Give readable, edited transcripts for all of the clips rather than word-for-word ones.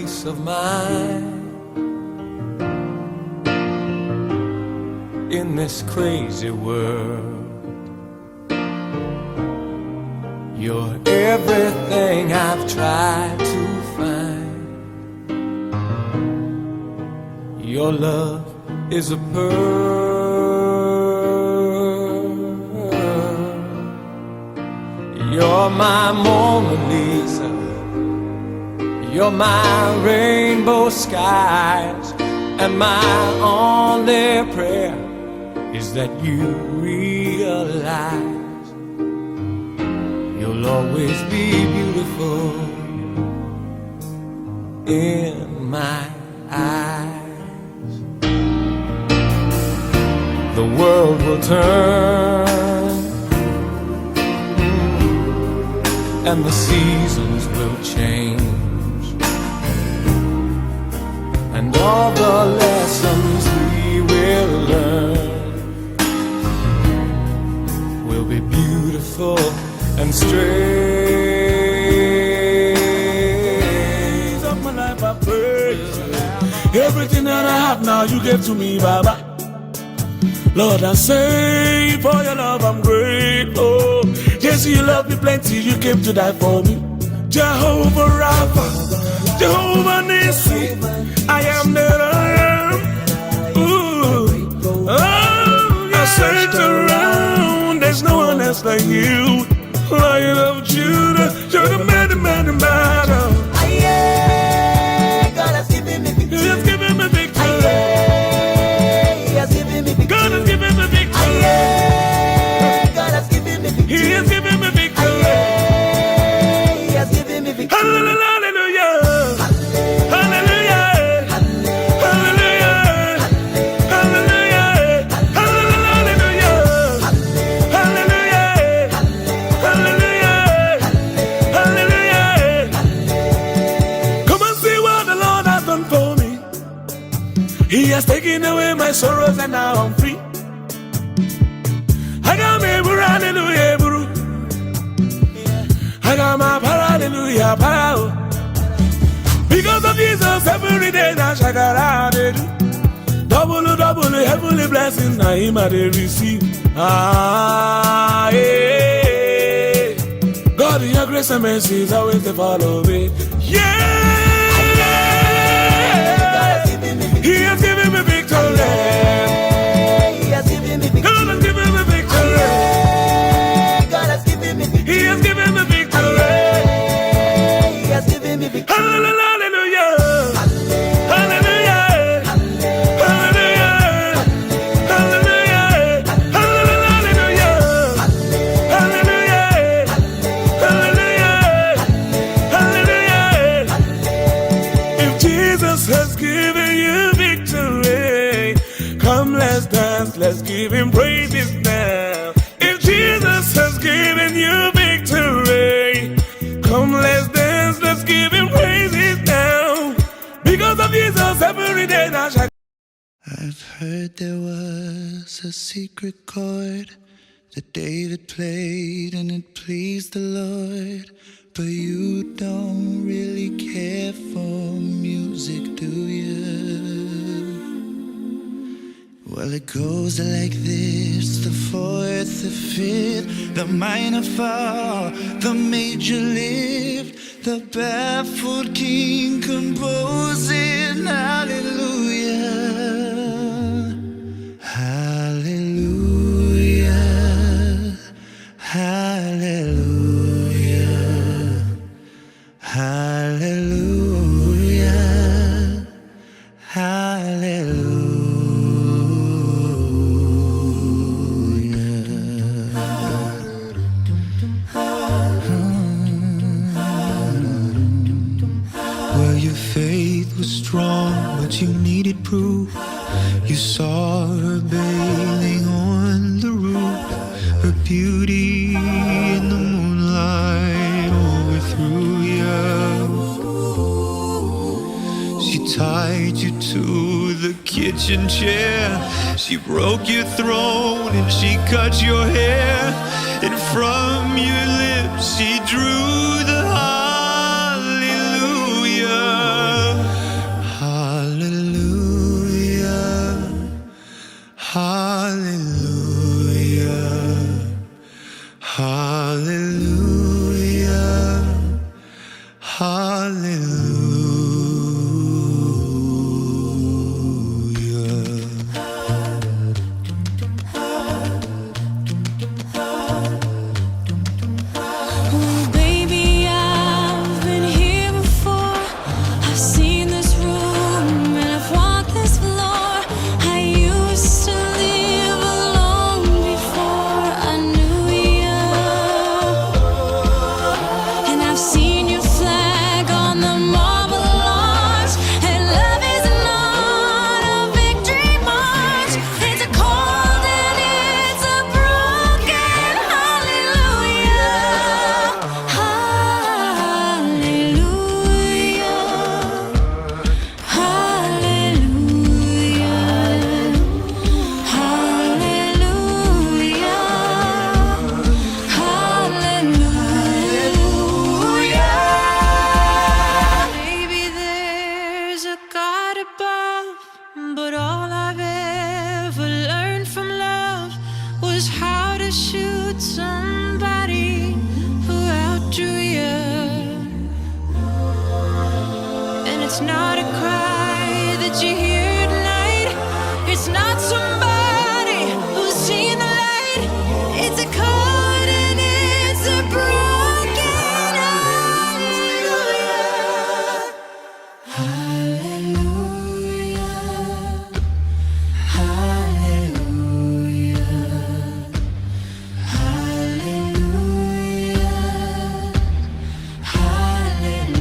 peace of mind in this crazy world. You're everything I've tried to find. Your love is a pearl. You're my Mona Lisa. You're my rainbow skies. And my only prayer is that you realize you'll always be beautiful in my eyes. The world will turn and the seasons will change, and all the lessons we will learn will be beautiful and strange. Of my life I praise. Everything that I have now you gave to me, Baba. Lord, I say for your love I'm grateful. Yes, you love me plenty, you came to die for me. Jehovah Rapha, Jehovah Nissi, I am that I am. Ooh. Oh, I searched around, there's no one else like you. Lion of Judah, you're the man, the man, the man. God has given me victory. He has given me victory. He has given me victory. God has given me victory. God has given me victory. He has given me victory. He has given me victory. Hallelujah. Hallelujah. He has taken away my sorrows and now I'm free. I got me hallelujah, bro. I got my hallelujah, power. Because of Jesus, every day now shakara they do. Double heavenly blessing now him I they receive. Ah, yeah. God in your grace and mercy is always to follow me. Yeah. He has given me victory. He has given me victory. God has given me victory. God has given me victory. He has given me victory. He has given me victory. Hallelujah. Let's give him praises now. If Jesus has given you victory, come let's dance, let's give him praises now. Because of Jesus, every day now shall. I've heard there was a secret chord that David played and it pleased the Lord. But you don't really care for music, do you? Well, it goes like this: the fourth, the fifth, the minor fall, the major lift, the baffled king composing hallelujah, hallelujah, hallelujah, hallelujah, hallelujah. Faith was strong, but you needed proof. You saw her bathing on the roof, her beauty in the moonlight overthrew you. She tied you to the kitchen chair, she broke your throne and she cut your hair, and from your lips she drew the hallelujah. to shoot somebody who outdrew you. And it's not a cry that you hear tonight. It's not somebody who's seen the light. It's a chord and it's a broken hallelujah. Hallelujah. Hallelujah. Hallelujah.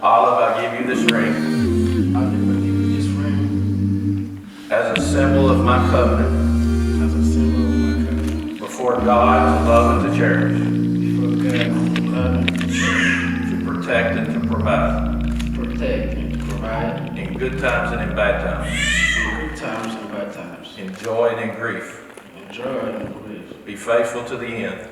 Olive, I give you this ring as a symbol of my covenant before God to love and to cherish, to protect and to provide in good times and in bad times, in joy and in grief. Be faithful to the end,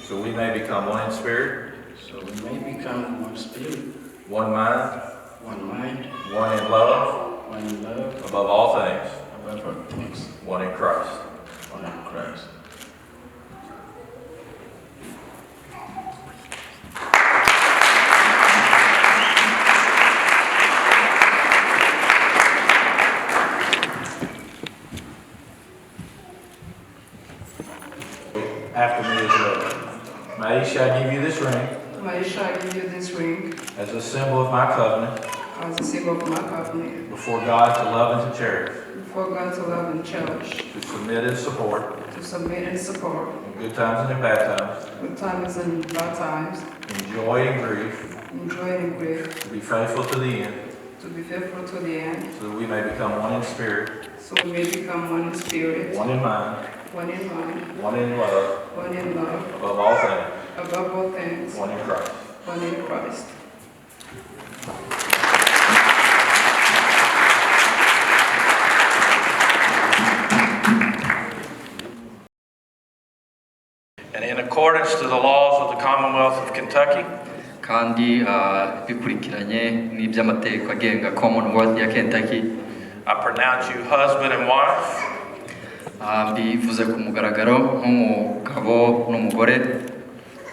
so we may become one in spirit, one spirit, one mind, one mind, one in love, one in love, above all things, above all things, one in Christ. one in Christ. After me as well. Maisha, I give you this ring Maisha, I give you this ring as a symbol of my covenant as a symbol of my covenant before God to love and to cherish, before God to love and cherish, to submit and support to submit and support, in good times and in bad times, good times and bad times, in joy and grief, in joy and grief, to be faithful to the end, to be faithful to the end, so that we may become one in spirit, so we may become one in spirit, one in mind, one in mind, one in love, one in love, above all things, above all things, one in Christ. one in Christ. And in accordance to the laws of the Commonwealth of Kentucky, kandi bikurikiranye n'iby'amategeko agenga Commonwealth ya Kentucky, I pronounce you husband and wife bivuze ku mugaragaro nk'umugabo n'umugore.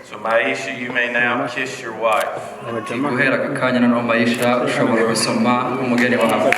So Maisha, you may now kiss your wife. Guhera aka kanya noneho Maisha ushobora gusoma umugeni wawe.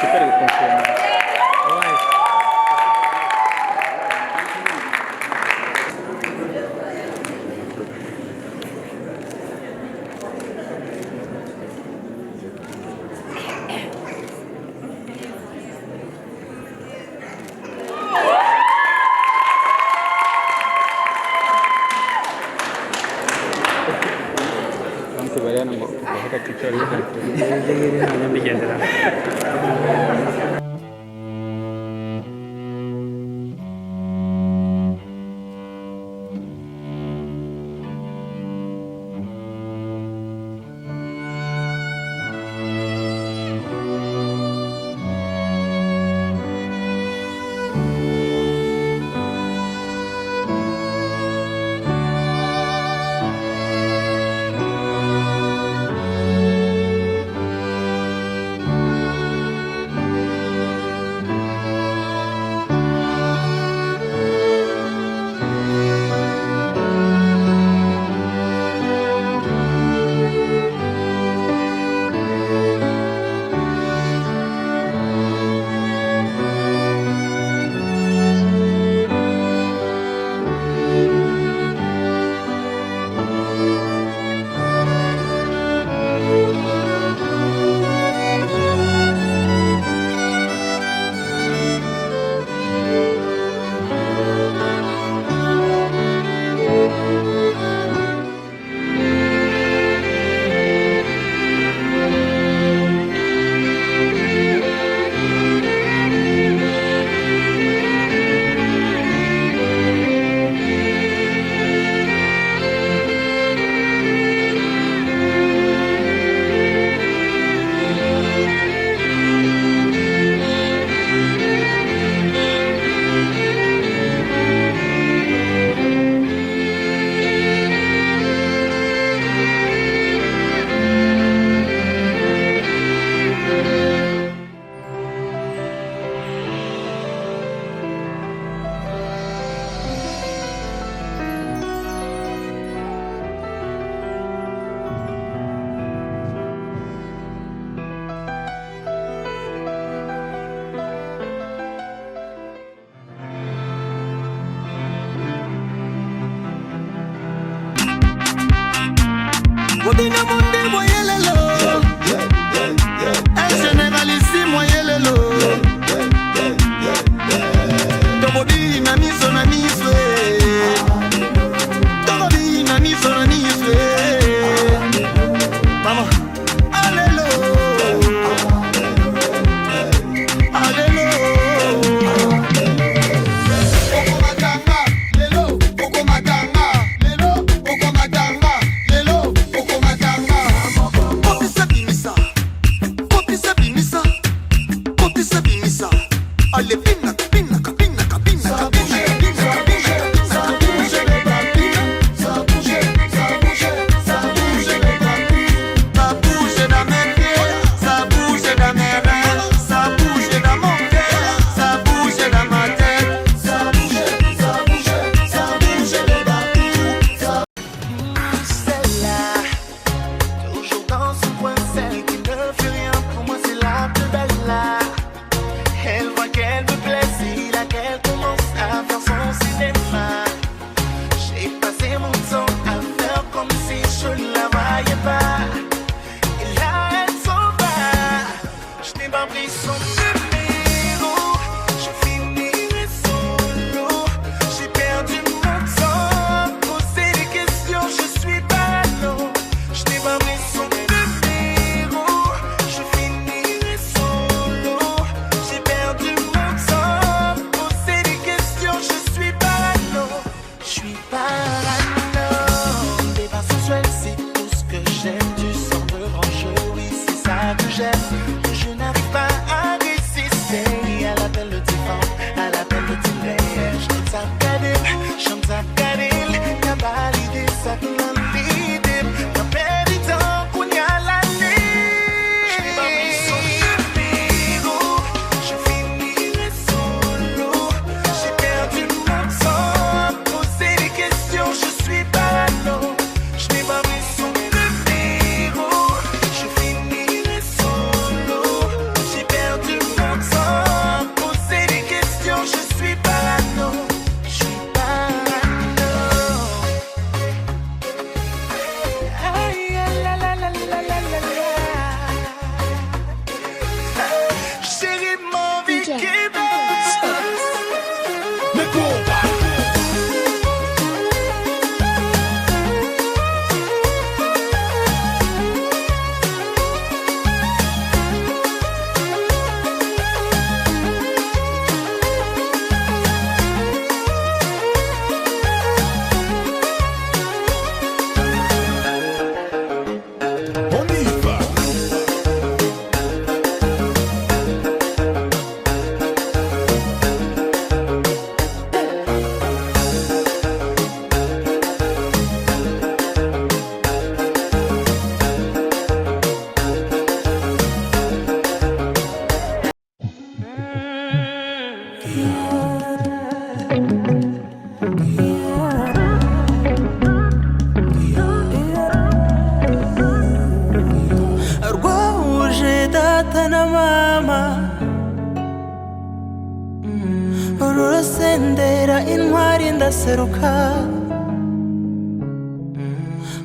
Urusendera intwari ndaseruka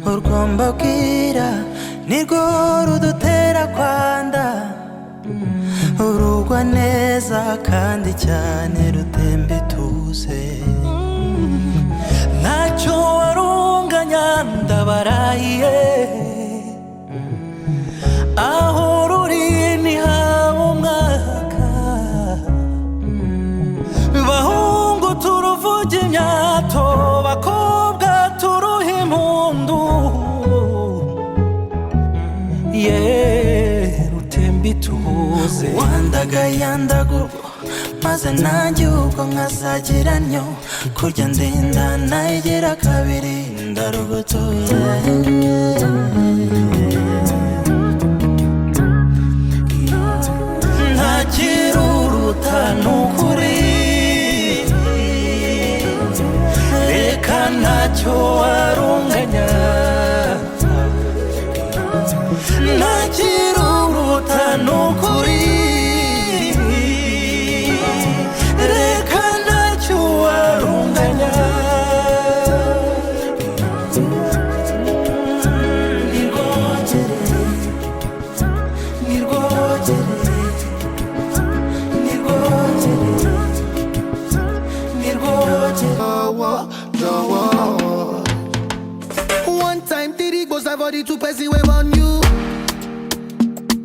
urwomba bwira nirwo rudutera kwanda urugwa neza kandi cyane rutembe tuze ntacyo warunganya ndabarahiye aho ruri ni haba umwaka bahungu turuvuge imyato bakobwa turuha impundu rutembe tuze wandagayandagugo maze nanjye ubwo nkazagira ntyo kurya ndinda nayigira kabiri ndarugutuye ntakiruruta nukuri reka ntacyo warunganya ntakiruruta nukuri reka ntacyo warunganya for the 2 person wave on you.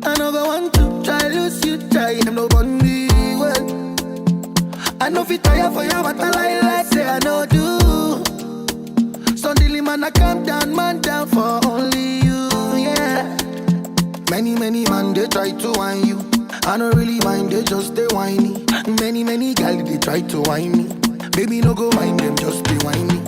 I never want to try lose you, try him no bunny. Well, I know fit tire for you, but I like say I know do. Suddenly man, I calm down, man down for only you, yeah. Many man, they try to whine you. I don't really mind, they just they whiny. Many girls, they try to whine me. Baby, no go mind them, just they whiny.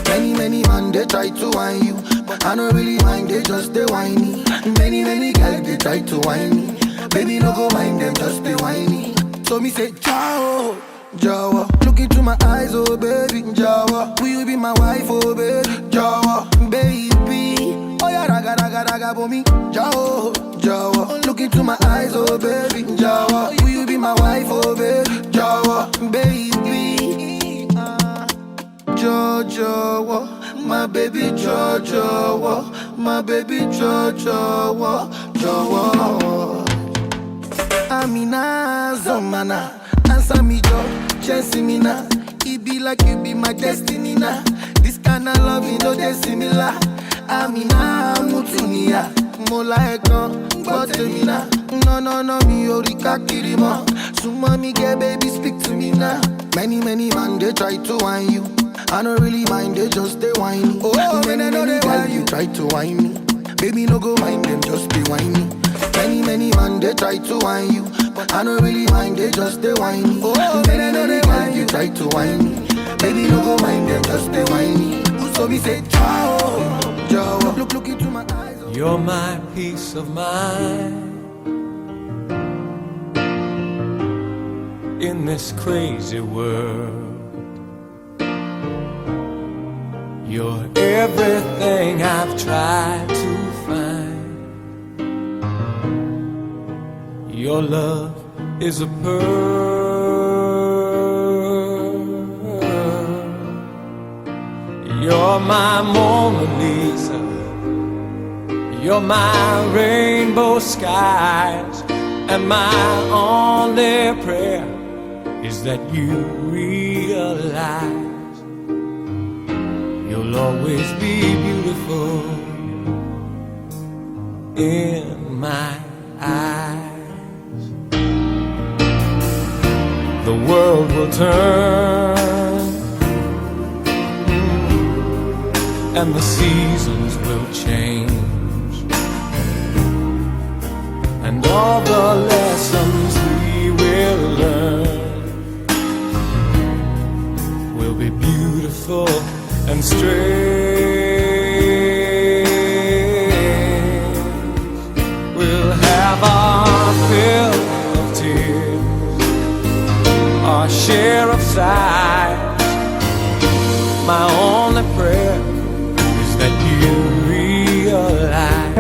Many man, they try to whine you. But I don't really mind, they just they whiny. Many girls, they try to whine me. Baby, no go mind them, just they whiny. So me say, ciao, Jawa. Look into my eyes, oh baby, Jawa. Will you be my wife, oh baby, Jawa, baby. Oh yeah, raga, for me, Jawa, Jawa. Look into my eyes, oh baby, Jawa. Will you be my wife, oh baby, Jawa, baby. Jawa, my baby, Jawa, my baby, Jawa. Amina, Zomana. Answer me, Joe, chasing me now. It be like you be my destiny now. This kind of love, you know, they similar. Amina, Mutunia, Mola Ekon, Botemina. No, me, Orika Kirima. So, mommy, get baby, speak to me now. Many man, they try to whine you. I don't really mind, they just they whine. Oh, many girls, you try to whine me. Baby, no go mind them, just be whiny. Many man, they try to whine you. But I don't really mind, they just they whiny. Oh, many girls, you try to whine me. Baby, no go mind them, just they whiny. So we say, ciao, Jawa. Look into my eyes. You're my peace of mind in this crazy world. You're everything I've tried to find. Your love is a pearl. You're my Mona Lisa. You're my rainbow skies. And my only prayer is that you realize you'll always be beautiful in my eyes. The world will turn and the seasons will change, and all the lessons we will learn will be beautiful and strange. We'll have our fill of tears, our share of sighs. My only prayer is that you realize.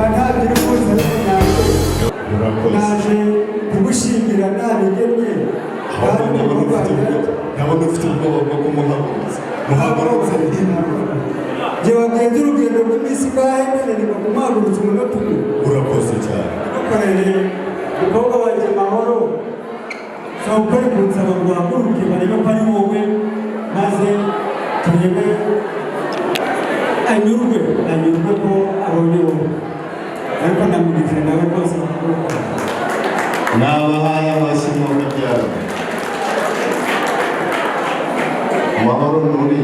naje kugushimira nabigennye nabona ufite ubwoba bwo kumuhagurutsa muhagurutse njye wagenze urugendo rw'iminsi ngahe nananirwa kumuhagurutsa umunota umwe. urakoze cyane dukorere umukobwa wanjye Mahoro sawukore kunsaba ngo uhaguruke barebe ko ari wowe maze turebe anyurwe ko abonye wowe, ariko namugize nawe rwose nabahaye amashyi mu byaro. Mahoro nuri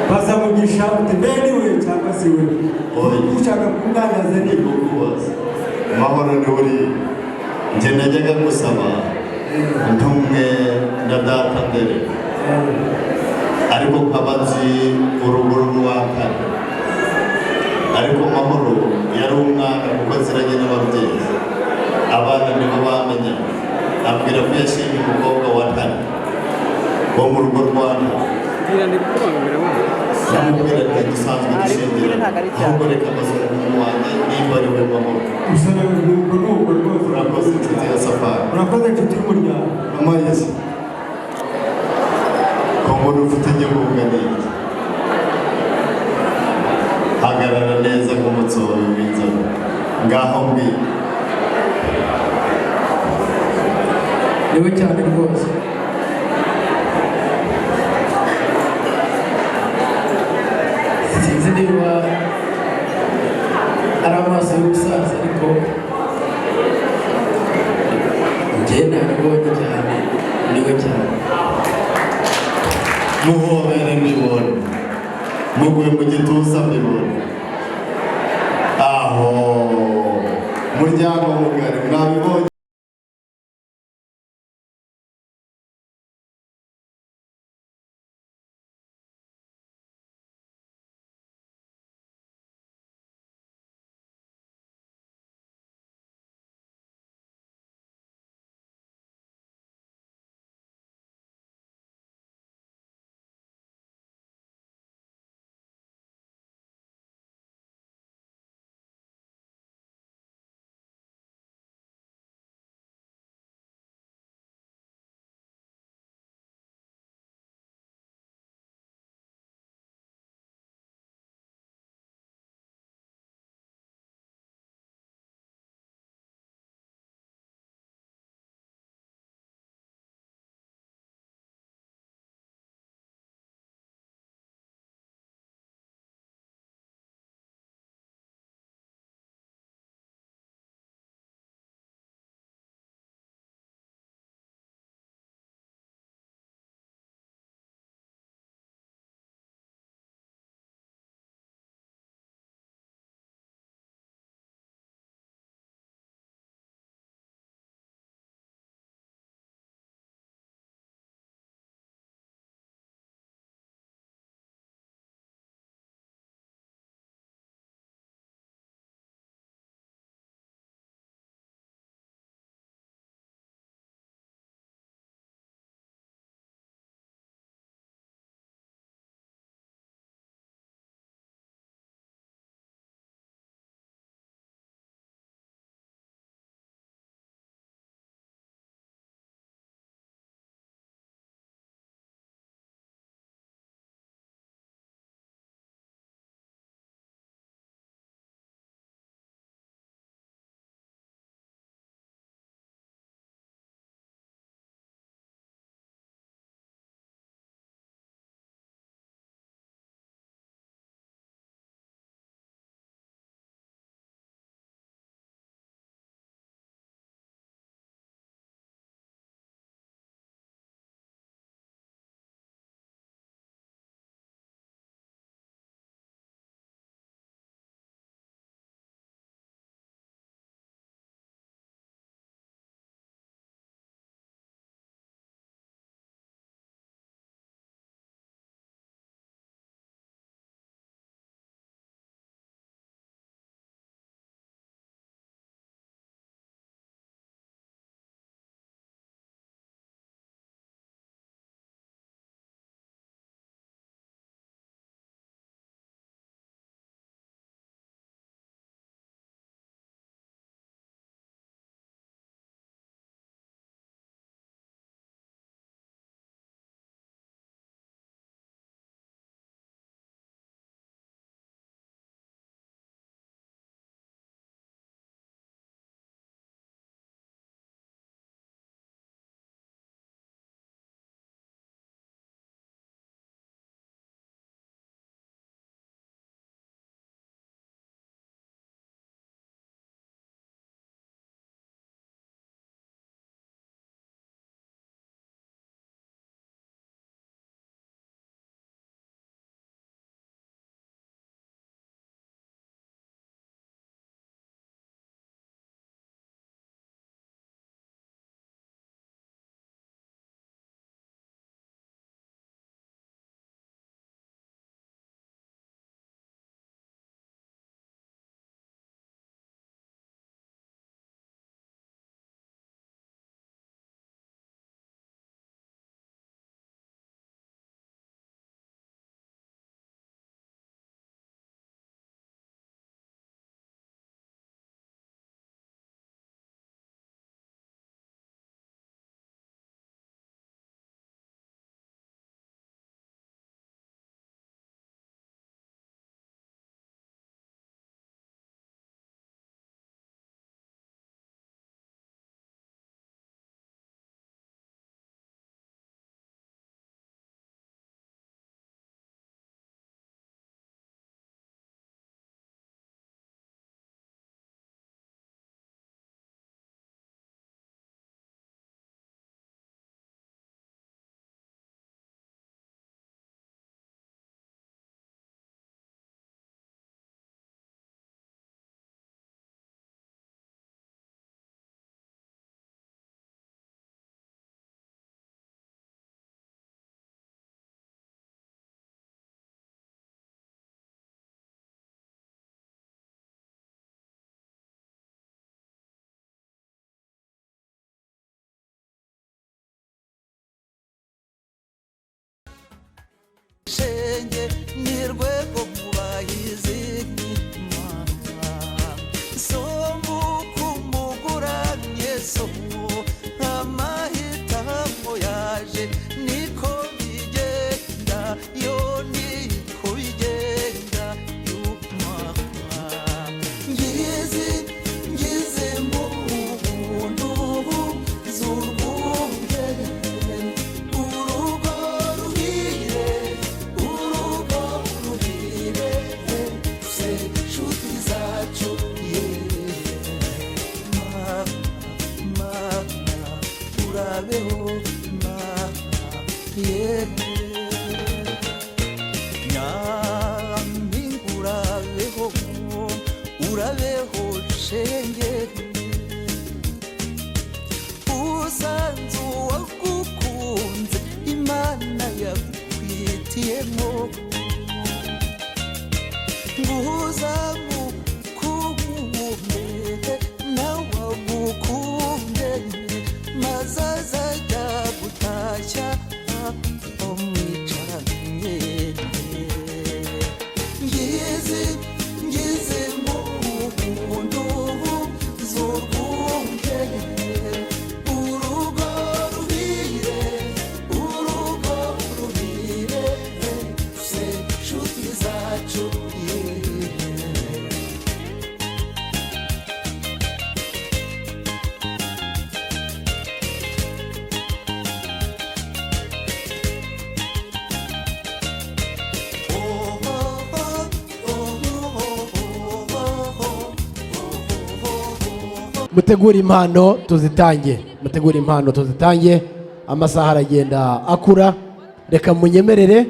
bazamugisha uti mbeni we cyangwa si we ushaka kumwangaza ni kukubaza. Mahoro nuri njye najyaga gusaba ntumwe na data mbere, ariko kabazi uruguru rw'akane, ariko Mahoro yari umwana kuko aziranye n'ababyeyi. Abana nibo bamenya, abwira ko yashimye umukobwa wa kane wo mu rugo rwanda. Namubwira ati dusanzwe dushingira, ahubwo reka amazina y'umuntu wanjye nimba ari we Mahoro. Urakoze inshuti ya safari, urakoze inshuti y'umuryango. mama Yesu ko mbona ufite igihugu n'iki, hagarara neza nk'umutsoro w'inzobe ngaho mbwira. niwe cyane rwose. sinzi niba naramubonye cyane niwe cyane muhobere mbibona muguye mu gituza mbibona aho muryango mugari mwabibonye shenge nirwego mubahizi somu kumuguramye somu amahitamo yaje niko bigenda yo niko bigenda yumama ngize mu buntu z'urwunge urugo ruhire se nshuti zacu urabeho nyambi urabeho shenge usanze uwagukunze imana yakwitiyemo nguza mukunde nawe mukunde maze azajya gutashya umwicaranye ngize mu buntu z'urwunge urugo ruhire se nshuti zacu mutegura impano tuzitange amasaha aragenda akura reka munyemerere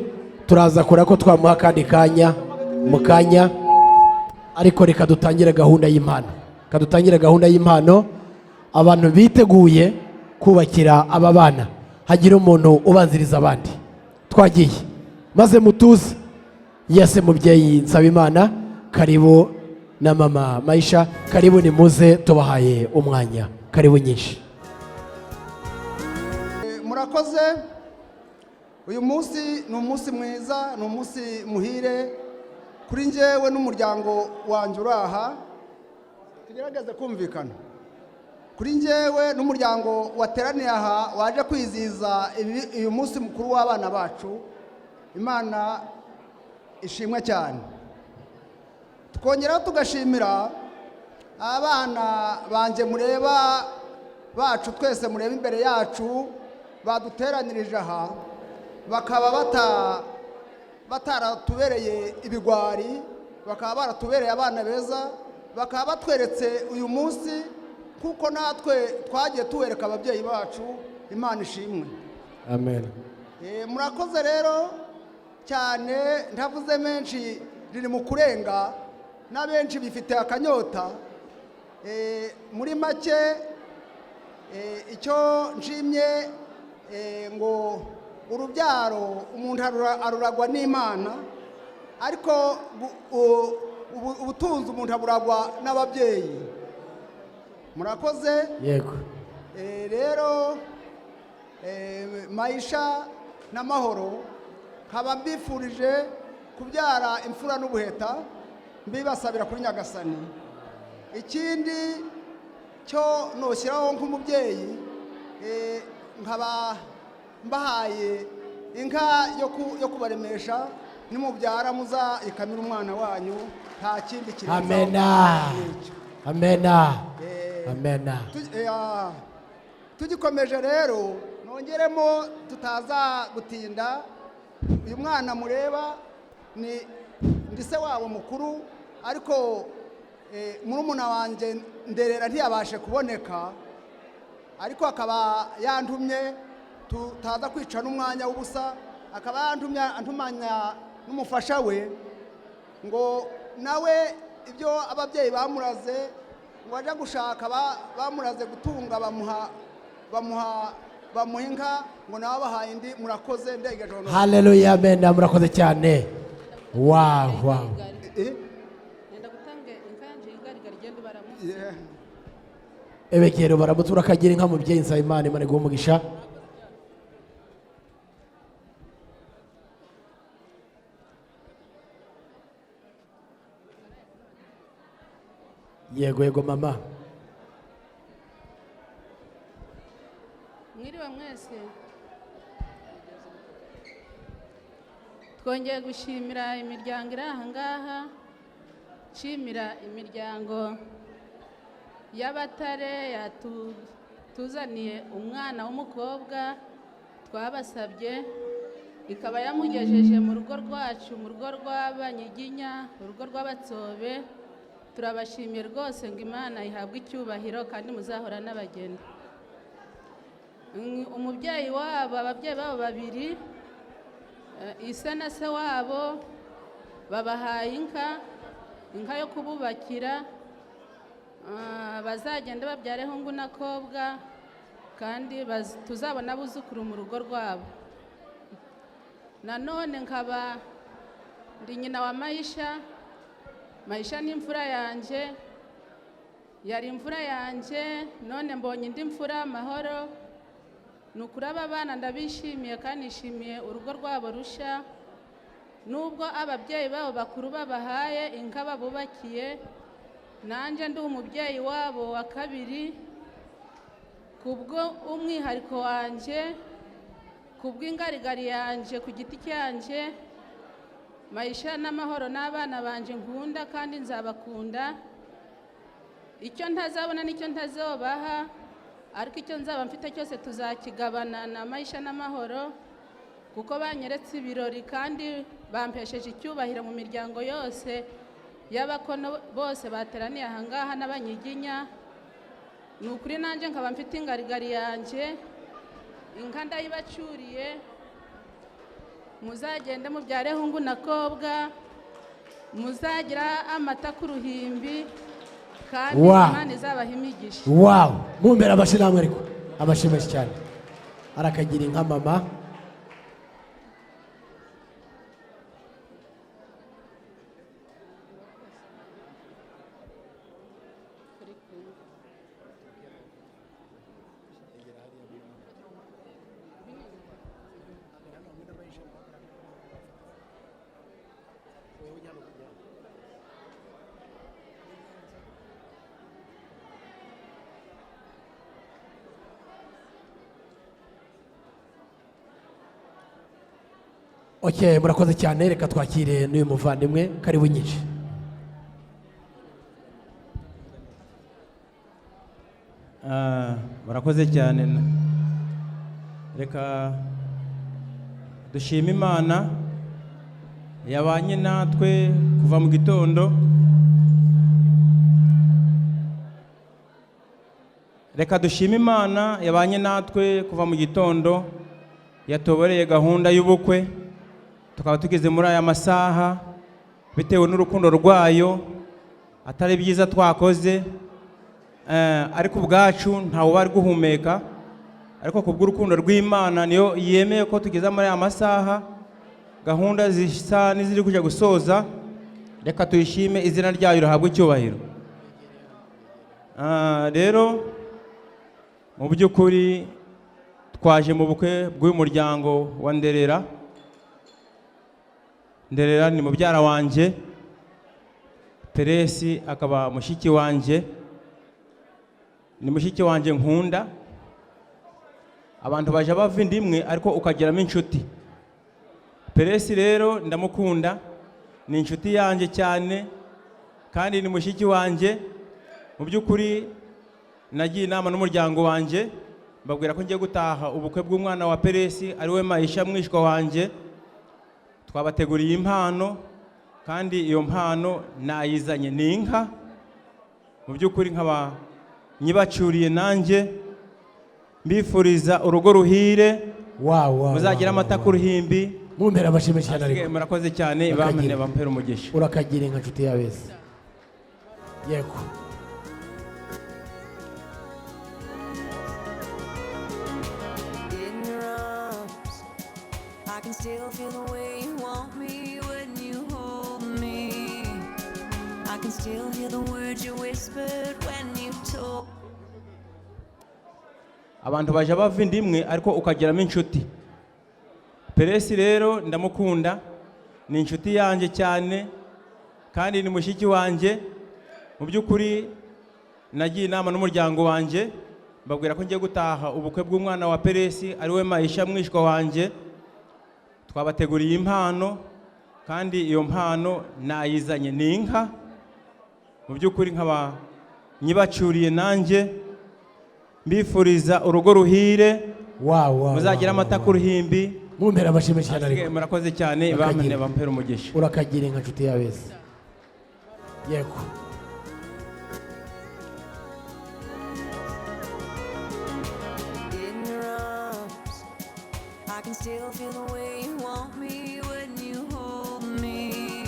turaza kora ko twamuha kandi kanya mu kanya ariko reka dutangire gahunda y'impano abantu biteguye kubakira aba bana hagira umuntu ubanziriza abandi twagiye maze mutuze yese mubyeyi Nsabimana karibu na mama Maisha karibu ni muze tubahaye umwanya karibu nyinshi murakoze uyu munsi ni umunsi mwiza ni umunsi muhire kuri njyewe n'umuryango wanjye uraha tugerageze kumvikana kuri njyewe n'umuryango wateraniye aha waje kwizihiza uyu munsi mukuru w'abana bacu Imana ishimwe cyane tukongeraho tugashimira abana banjye mureba bacu twese mureba imbere yacu baduteranirije aha bakaba bataratubereye ibigwari bakaba baratubereye abana beza bakaba batweretse uyu munsi kuko natwe twagiye tuwereka ababyeyi bacu Imana ishimwe amen murakoze rero cyane ntavuze menshi riri mu kurenga n'abenshi bifite akanyota muri make icyo nshimye ngo urubyaro umuntu aruragwa n'Imana ariko ubutunzi umuntu aburagwa n'ababyeyi murakoze yego rero Maisha na Mahoro nkaba mbifurije kubyara imfura n'ubuheta mbibasabira kuri Nyagasani ikindi cyo noshyiraho nk'umubyeyi nkaba mbahaye inka yo kubaremesha nimubyara muza ikamira umwana wanyu nta kindi kirenzaho amena tugikomeje rero nongeremo tutaza gutinda uyu mwana mureba ndi se wabo mukuru ariko murumuna wanjye nderera ntiyabashe kuboneka ariko akaba yantumye tutaza kwica n'umwanya w'ubusa akaba yantumanya n'umufasha we ngo nawe ibyo ababyeyi bamuraze ngo ajya gushaka bamuraze gutunga bamuha inka ngo nawe bahaye indi murakoze ndege jono haleluya amen murakoze cyane wow ebekero baramutura kagira inka mubyeyi Nsabimana Imana iguhe umugisha yego yego mama. Mwiriwe mwese. Twongeye gushimira imiryango iri aha ngaha, nshimira imiryango y'Abatare yatuzaniye umwana w'umukobwa twabasabye, ikaba yamugejeje mu rugo rwacu, mu rugo rw'Abanyiginya, urugo rw'Abatsobe. Turabashimiye rwose ngo Imana ihabwe icyubahiro kandi muzahora n'abageni. Umubyeyi wabo, ababyeyi babo babiri, Ise na se wabo babahaye inka yo kububakira, bazagenda babyareho hungu na kobwa kandi tuzabona abuzukuru mu rugo rwabo. Nanone nkaba ndi nyina wa Maisha. Maisha ni imfura yanjye, yari imfura yanjye, none mbonye indi mfura Mahoro. Nukuri aba bana ndabishimiye kandi nishimiye urugo rwabo rusha, nubwo ababyeyi babo bakuru babahaye inka babubakiye, nanjye ndi umubyeyi wabo wa kabiri, kubwo umwihariko wanjye, kubw'ingarigari yanjye ku giti cyanjye. Maisha n'Amahoro n'abana banje nkunda kandi nzabakunda. Icyo ntazabona nicyo ntazobaha, ariko icyo nzaba mfite cyose tuzakigabana na Maisha n'Amahoro, kuko banyeretse ibirori kandi bampesheje icyubahiro mu miryango yose y'abakono bose bateraniye aha ngaha n'Abanyiginya. Ni ukuri nanjye nkaba mfite ingarigari yanjye, inka ndayibacuriye, muzagende mubyare hungu na kobwa, muzagira amata ku ruhimbi kandi Imana izabaha imigisha. Wow, mumbera abashiramwe ariko abashimeshi cyane. Arakagira inka mama. Okay, murakoze cyane, reka twakire n'uyu muvandimwe, karibu nyinshi. Murakoze cyane. Reka dushime Imana yabanye natwe kuva mu gitondo. Reka dushime Imana yabanye natwe kuva mu gitondo, yatoboreye gahunda y'ubukwe. Tukaba tugeze muri aya masaha bitewe n'urukundo rwayo, atari byiza twakoze, ariko ubwacu ntawe bari guhumeka, ariko kubw'urukundo rw'Imana niyo yemeye ko tugeze muri aya masaha, gahunda zisa n'iziri kujya gusoza. Reka tuyishime, izina ryayo rihabwe icyubahiro. Rero mu by'ukuri twaje mu bukwe bw'uyu muryango wa Nderera. Nderera ni mubyara wanje, Peresi akaba mushiki wanje, ni mushiki wanje nkunda. Abantu baje bava indimwe ariko ukagiramo inshuti. Peresi rero ndamukunda, ni inshuti yanje cyane kandi ni mushiki wanje. Mu by'ukuri nagiye inama n'umuryango wanje, mbabwira ko ngiye gutaha ubukwe bw'umwana wa Peresi ari we Maisha mwishwa wanje. Twabateguriye impano kandi iyo mpano nayizanye ni inka. Mu by'ukuri nkaba nyibacuriye nanjye, mbifuriza urugo ruhire. Muzagira amata ku ruhimbi. Mumbera abashimeshi cyane ariko. Murakoze cyane, bamene bampera umugisha. Urakagira inka nshuti yabese. Yego. I can still feel the way you want me when you hold me. I can still hear the words you whispered when you told. Abantu baje bava indimwe ariko ukagiramo inshuti. Peresi rero ndamukunda, ni inshuti yanjye cyane kandi ni mushiki wanje. Mu by'ukuri nagiye inama n'umuryango wanjye mbabwira ko ngiye gutaha ubukwe bw'umwana wa Peresi ari we Maisha mwishwa wanjye. Twabateguriye impano kandi iyo mpano nayizanye ni inka. Mu by'ukuri nkaba nyibacuriye nanjye mbifuriza urugo ruhire. Muzagira amata ku ruhimbi. Mumpera abashimwe cyane ariko. Murakoze cyane bamene bampera umugisha. Urakagira inka nshuti yabeza. Yego. I can still feel the way you want me when you hold me.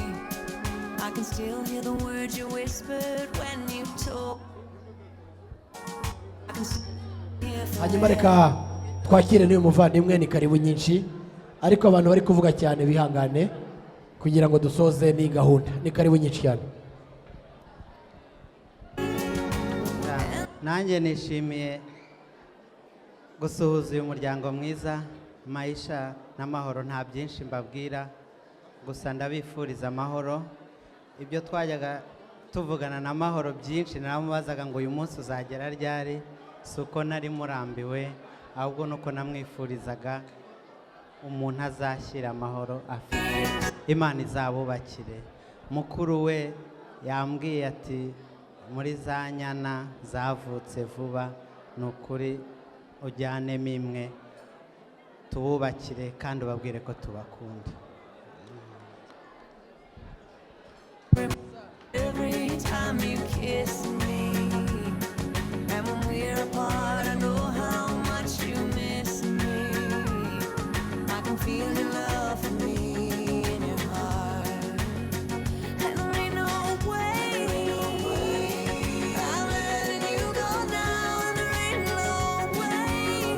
I can still hear the words you whispered when you told. Hanyuma reka twakire n'uyu muvandimwe ni karibu nyinshi ariko abantu bari kuvuga cyane bihangane kugira ngo dusoze ni gahunda. Ni karibu nyinshi cyane. Nanjye nishimiye gusuhuza uyu muryango mwiza Maisha na Mahoro. Nta byinshi mbabwira gusa ndabifuriza amahoro. Ibyo twajyaga tuvugana na Mahoro byinshi naramubazaga ngo uyu munsi uzagera ryari, suko nari murambiwe ahubwo nuko namwifurizaga umuntu azashyira amahoro afite, Imana izabubakire. Mukuru we yambwiye ati muri za nyana zavutse vuba nukuri ujyanemo imwe tububakire kandi ubabwire ko tubakunda. Every time you kiss me, and when we're apart, I know how much you miss me. I can feel your love for me in your heart, and there ain't no way I'm letting you go now, and there ain't no way,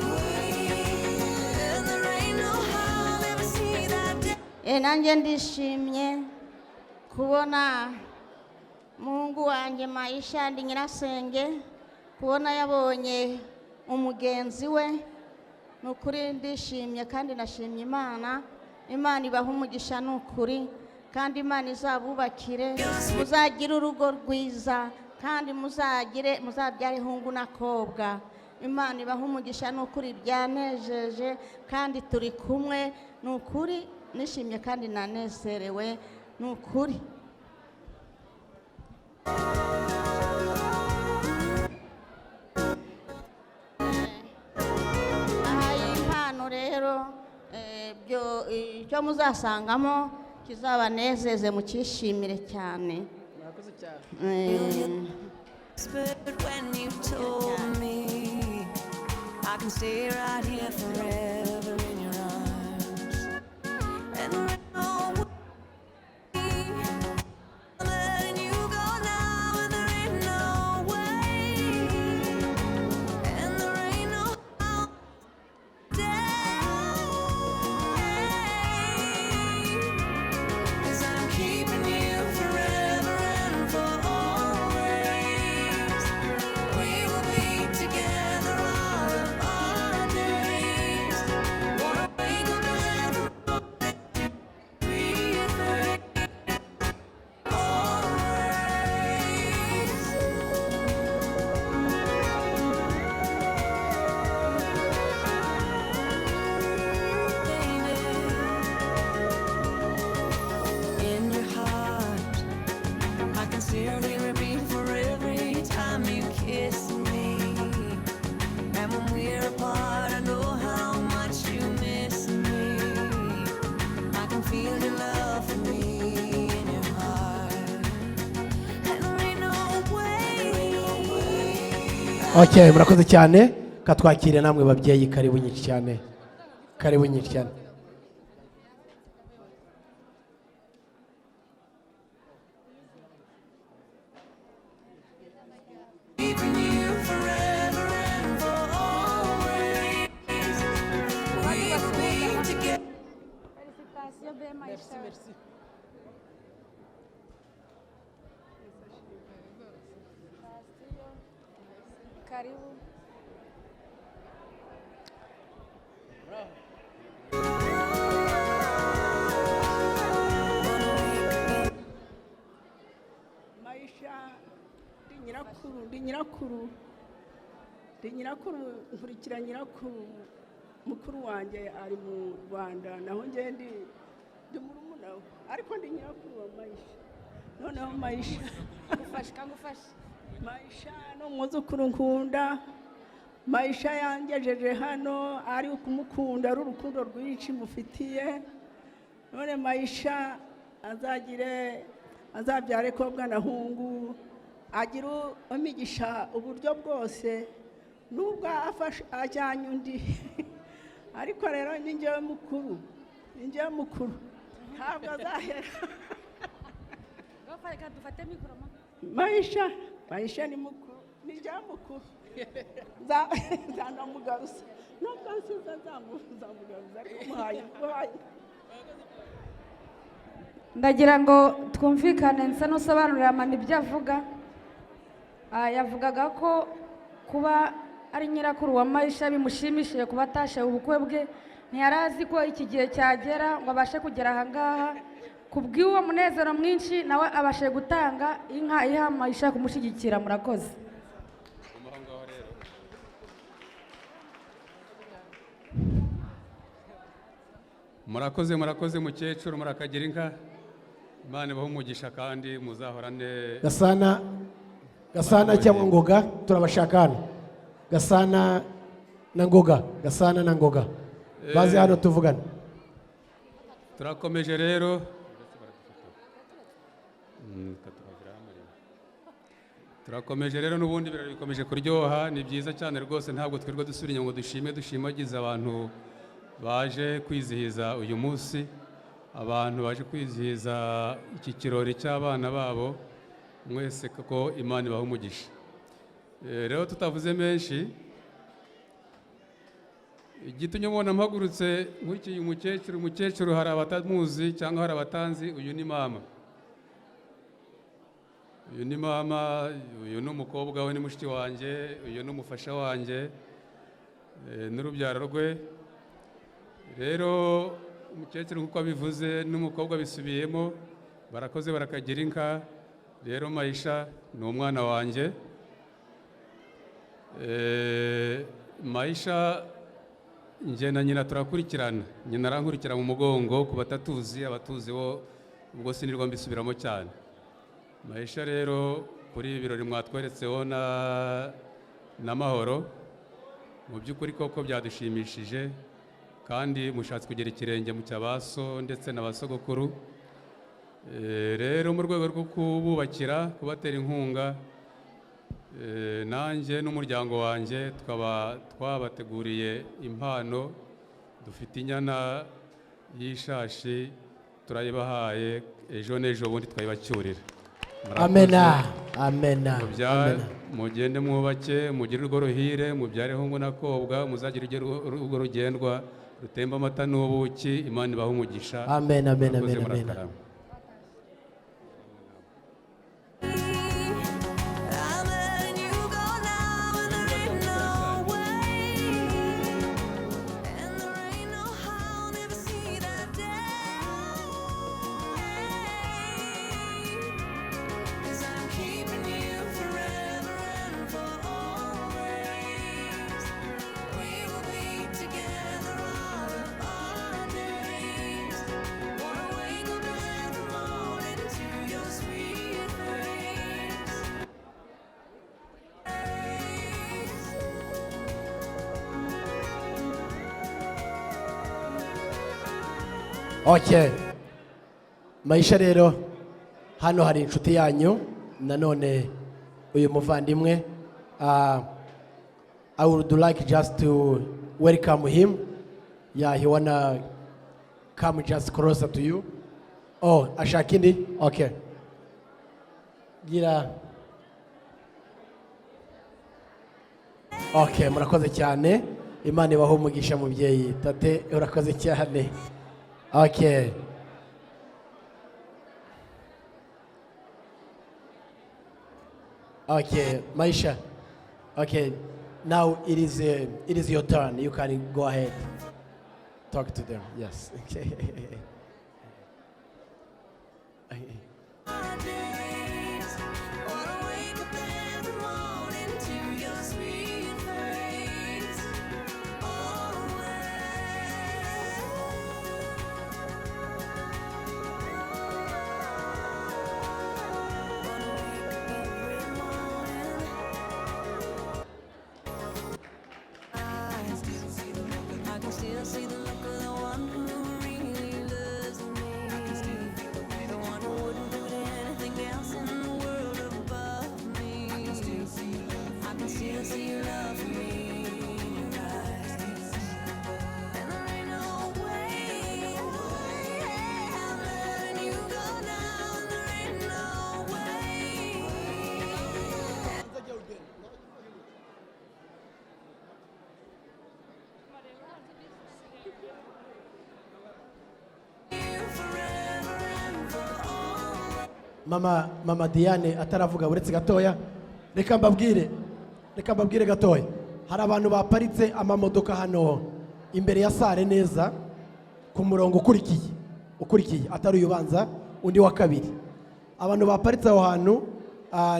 and there ain't no how I'll ever see that day. Nanjye ndishimye kubona Mungu wanjye Maisha ndi nyirasenge, kubona yabonye umugenzi we. Nukuri ndishimye kandi nashimye Imana. Imana ibaha umugisha nukuri kandi Imana izabubakire, muzagira urugo rwiza kandi muzabyare hungu nakobwa. Imana ibaha umugisha nukuri byanejeje kandi turi kumwe nukuri nishimye kandi nanezerewe nukuri. Impano rero icyo muzasangamo kizabanezeze mukishimire cyane. When you told me I can stay right here forever in your arms, and there ain't no way I'm letting you go now, and there ain't no way, and there ain't no how day, 'cause I'm keeping you forever and for always. We will be together all of our days. Wanna wake up every morning to breathe in your heart. I can still hear it beat for every time you kiss me. And when we're apart, I know how much you miss me. I can feel your love for me in your heart, and there ain't no way. Okay, murakoze cyane. Katwakire namwe babyeyi karibu nyinshi cyane. Karibu nyinshi cyane. Keeping you forever and for always. We will be together. Merci, merci. Karibu. Maisha ndi nyirakuru nyirakuru nkurikira nyirakuru mukuru wanjye ari mu Rwanda naho njye ndi murumuna we ariko ndi nyirakuru wa Maisha noneho Maisha Maisha no umwuzukuru nkunda Maisha yangejeje hano ari ukumukunda ari urukundo rwinshi mufitiye none Maisha azabyare kobwa na hungu agira imigisha uburyo bwose nubwo ajyanye undi ariko rero ni njyewe mukuru ntabwo azahera Maisha ni mukuru ni njyewe mukuru nzanamugaruza nubwo nsize nzamugaruza ariko muhaye ndagira ngo twumvikane nsa n'usobanurira amana ibyo avuga yavugaga ko kuba ari nyirakuru wa Maisha bimushimishije kuba atashe ubukwe bwe ntiyari azi ko iki gihe cyagera ngo abashe kugera aha ngaha ku bw'uwo munezero mwinshi nawe abashe gutanga inka iha Maisha kumushyigikira murakoze murakoze mukecuru murakagira inka Imana ibahe umugisha kandi muzahorane Gasana cyangwa Ngoga turabashaka hano Gasana na Ngoga bazi hano tuvugana turakomeje rero n'ubundi ibirori bikomeje kuryoha ni byiza cyane rwose ntabwo twirwa dusubira inyuma ngo dushimagize abantu baje kwizihiza uyu munsi abantu baje kwizihiza iki kirori cy'abana babo mwese ko Imana ibaha umugisha rero tutavuze menshi igitumye mubona mpagurutse nk'ukiye umukecuru hari abatamuzi cyangwa hari abatanzi uyu ni mama uyu ni umukobwa we ni mushiki wanjye uyu ni umufasha wanjye n'urubyaro rwe rero umukecuru nk'uko abivuze n'umukobwa bisubiyemo barakoze barakagira inka rero Maisha ni umwana wanjye Maisha njye na nyina turakurikirana nyina arankurikira mu mugongo ku batatuzi abatuzi bo ubwo sinirwa mbisubiramo cyane Maisha rero kuri ibi birori mwatweretseho na Mahoro mu by'ukuri koko byadushimishije kandi mushatse kugera ikirenge mu cyabaso ndetse n'abasogokuru rero mu rwego rwo kububakira kubatera inkunga nanjye n'umuryango wanjye twaba twabateguriye impano dufite inyana y'ishashi turayibahaye ejo n'ejo bundi twayibacyurira amena mugende mwubake mugire urwo ruhire mubyareho ngo nakobwa muzagire urwo rugendwa rutemba amata n'ubuki Imana ibahe umugisha amen Okay. Maisha rero hano hari inshuti yanyu nanone uyu muvandimwe I would like just to welcome him. Yeah, he wanna come just closer to you. Oh, ashaka indi? Okay. Gira. Okay, murakoze cyane. Imana ibaho umugisha mubyeyi. Tate urakoze cyane. Okay. Okay, Maisha. Okay, now it is your turn. You can go ahead. Talk to them. Yes. Okay. Wanna wake up every morning to still see the look of the one who really loves me. The one who wouldn't put anything else in the world above me. I can still see your love for me in your eyes. And there ain't no way I'm letting you go now. And there ain't no way. mama Diane ataravuga uretse gatoya, reka mbabwire gatoya, hari abantu baparitse amamodoka hano imbere ya sare neza ku murongo ukurikiye atari uyubanza undi wa kabiri. Abantu baparitse aho hantu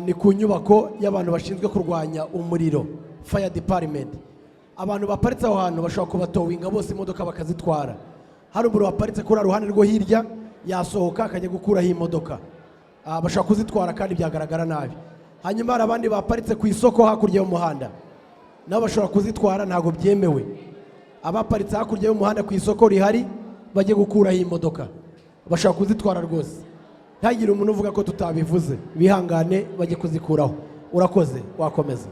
ni ku nyubako y'abantu bashinzwe kurwanya umuriro, fire department. Abantu baparitse aho hantu bashobora kubatowinga bose imodoka bakazitwara. Hari umuntu waparitse kuri ruhande rwo hirya yasohoka akajya gukuraho imodoka, bashobora kuzitwara kandi byagaragara nabi. Hanyuma hari abandi baparitse ku isoko hakurya y'umuhanda, nabo bashobora kuzitwara, ntabwo byemewe. Abaparitse hakurya y'umuhanda ku isoko rihari bajye gukuraho imodoka, bashobora kuzitwara rwose. Ntagire umuntu uvuga ko tutabivuze, bihangane bajye kuzikuraho. Urakoze, wakomeza.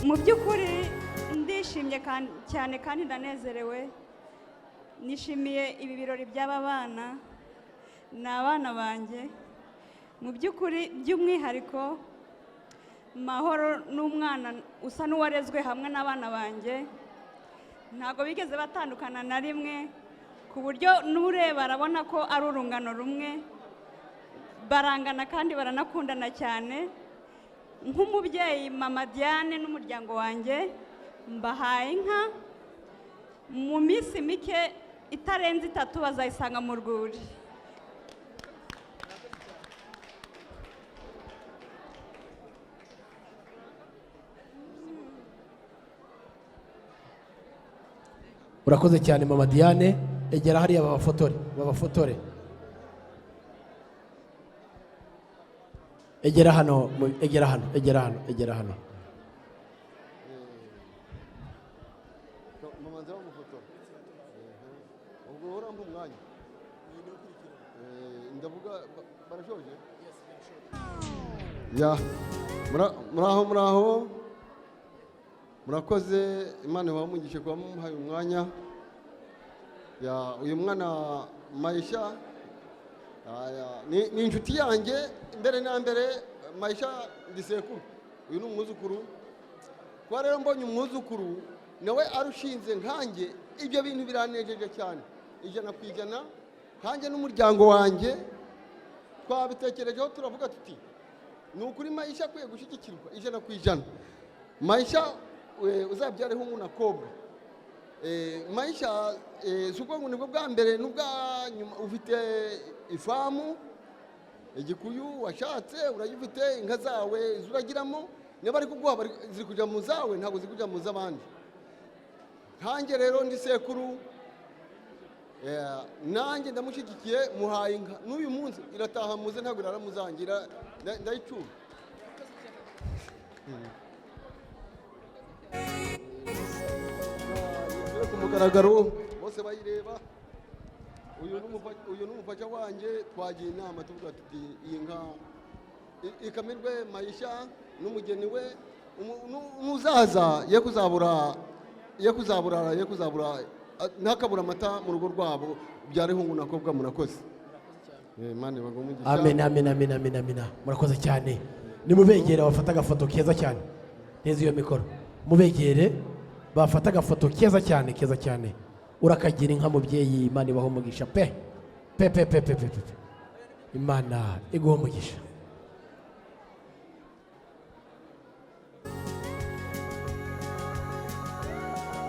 Mu by'ukuri ndishimye cyane kandi ndanezerewe. Nishimiye ibi birori by'aba bana, ni abana banjye. Mu by'ukuri by'umwihariko Mahoro n'umwana usa n'uwarezwe hamwe n'abana banjye, ntabwo bigeze batandukana na rimwe, ku buryo n'ureba arabona ko ari urungano rumwe, barangana kandi baranakundana cyane. Nk'umubyeyi mama Diane n'umuryango wanjye mbahaye inka, mu minsi mike itarenze 3 bazayisanga mu rwuri. Urakoze cyane mama Diane, egera hariya babafotore. Egera hano. Mama nzaba mufotora. Ubwo urampa umwanya. Ndavuga barashoje? Ya. Muraho. Murakoze, Imana ibamugishe kuba muhaye umwanya. Ya, uyu mwana Maisha ni inshuti yanjye mbere na mbere. Maisha ndisekuru, uyu ni umwuzukuru. Kwa rero mbonye umwuzukuru nawe arushinze nkanjye, ibyo bintu biranejeje cyane. 100% kanjye n'umuryango wanjye twabitekerejeho, turavuga tuti ni ukuri Maisha akwiye gushyigikirwa 100%. Maisha uzabyareho umunakobwa. Maisha suko ngo nibwo bwa mbere n'ubwa nyuma ufite ifamu, igikuyu washatse uragifite, inka zawe zuragiramo, niba ari kuguha ziri kujya mu zawe, ntabwo ziri kujya mu z'abandi. Kanjye rero ndi sekuru, nanjye ndamushyigikiye, muhaye inka. N'uyu munsi irataha muze, ntabwo iraramuzangira, ndayicura. Ku mugaragaro bose bayireba. Uyu n'umufasha wanjye, twagiye inama tuvuga tuti iyi nka ikamirwe Maisha n'umugeni we, umuzaza ye kuzabura ntakabura amata mu rugo rwabo, byareho ngo nakobwa. Murakoze. Imana ibagomugisha. Amen. Murakoze cyane. Nimubegere bafata agafoto keza cyane. Neza iyo mikoro. Mubegere bafata agafoto keza cyane. Urakagira inka mubyeyi, Imana ibaho umugisha pe. Imana iguha umugisha.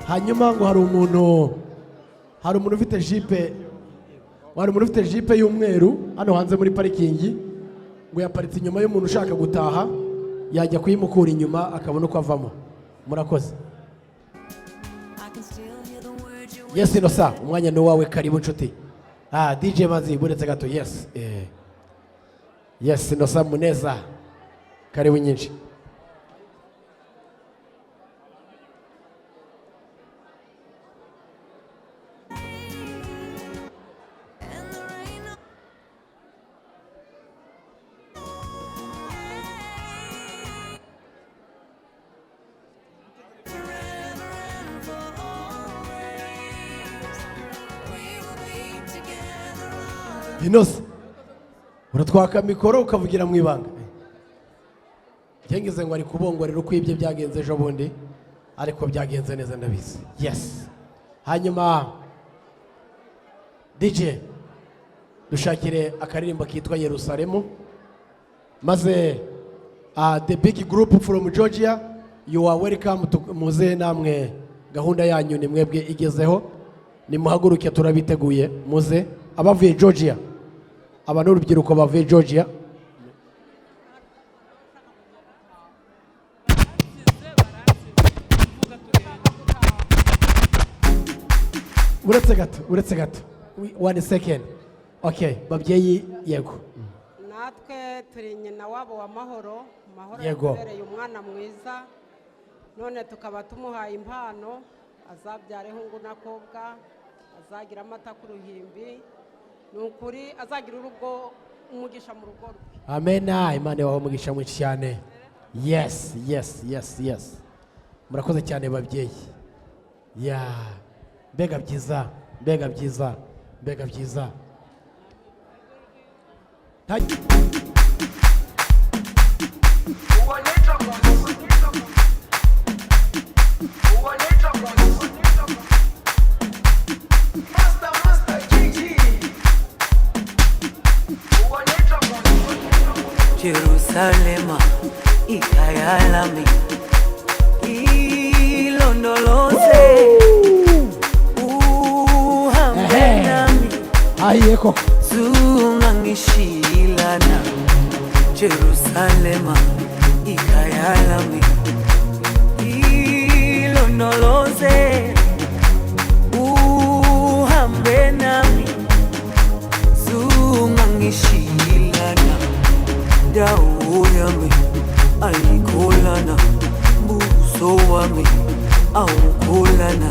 Hanyuma ngo hari umuntu ufite jipe y'umweru hano hanze muri parikingi, ngo yaparitse inyuma y'umuntu ushaka gutaha, yajya kuyimukura inyuma akabona uko avamo. Murakoze. Yes, Inosa, umwanya ni wawe, karibu nshuti. DJ Mazi buretse gato. Yes. Yes, Inosa Muneza, karibu nyinshi. Inosa uratwaka mikoro ukavugira mu ibanga. Cyengeze ngo ari kubongorera uko ibyo byagenze ejo bundi ariko byagenze neza ndabizi. Yes. Hanyuma DJ dushakire akaririmbo kitwa Yerusalemu maze the big group from Georgia you are welcome to muze namwe gahunda yanyu ni mwebwe igezeho nimuhaguruke turabiteguye muze abavuye Georgia aba n'urubyiruko bavuye Georgia uretse gato 1 second. Okay, babyeyi yego natwe turi nyina wabo wa Mahoro. Mahoro Yego. yabereye umwana mwiza none tukaba tumuhaye impano azabyare hungu nakobwa azagira amata ku ruhimbi nukuri azagira urugo umugisha mu rugo rwe. Amen. Imana yawe umugisha mwinshi cyane. Yes, yes, yes, yes. Murakoze cyane babyeyi. Yeah. Mbega byiza, mbega byiza, mbega byiza. Jerusalema ikayalami ilondoloze uhambe nami ayeko zungangishilana Jerusalema ikayalami ilondoloze uhambe nami zungangishilana dawo yami ayikolana buso wami awukolana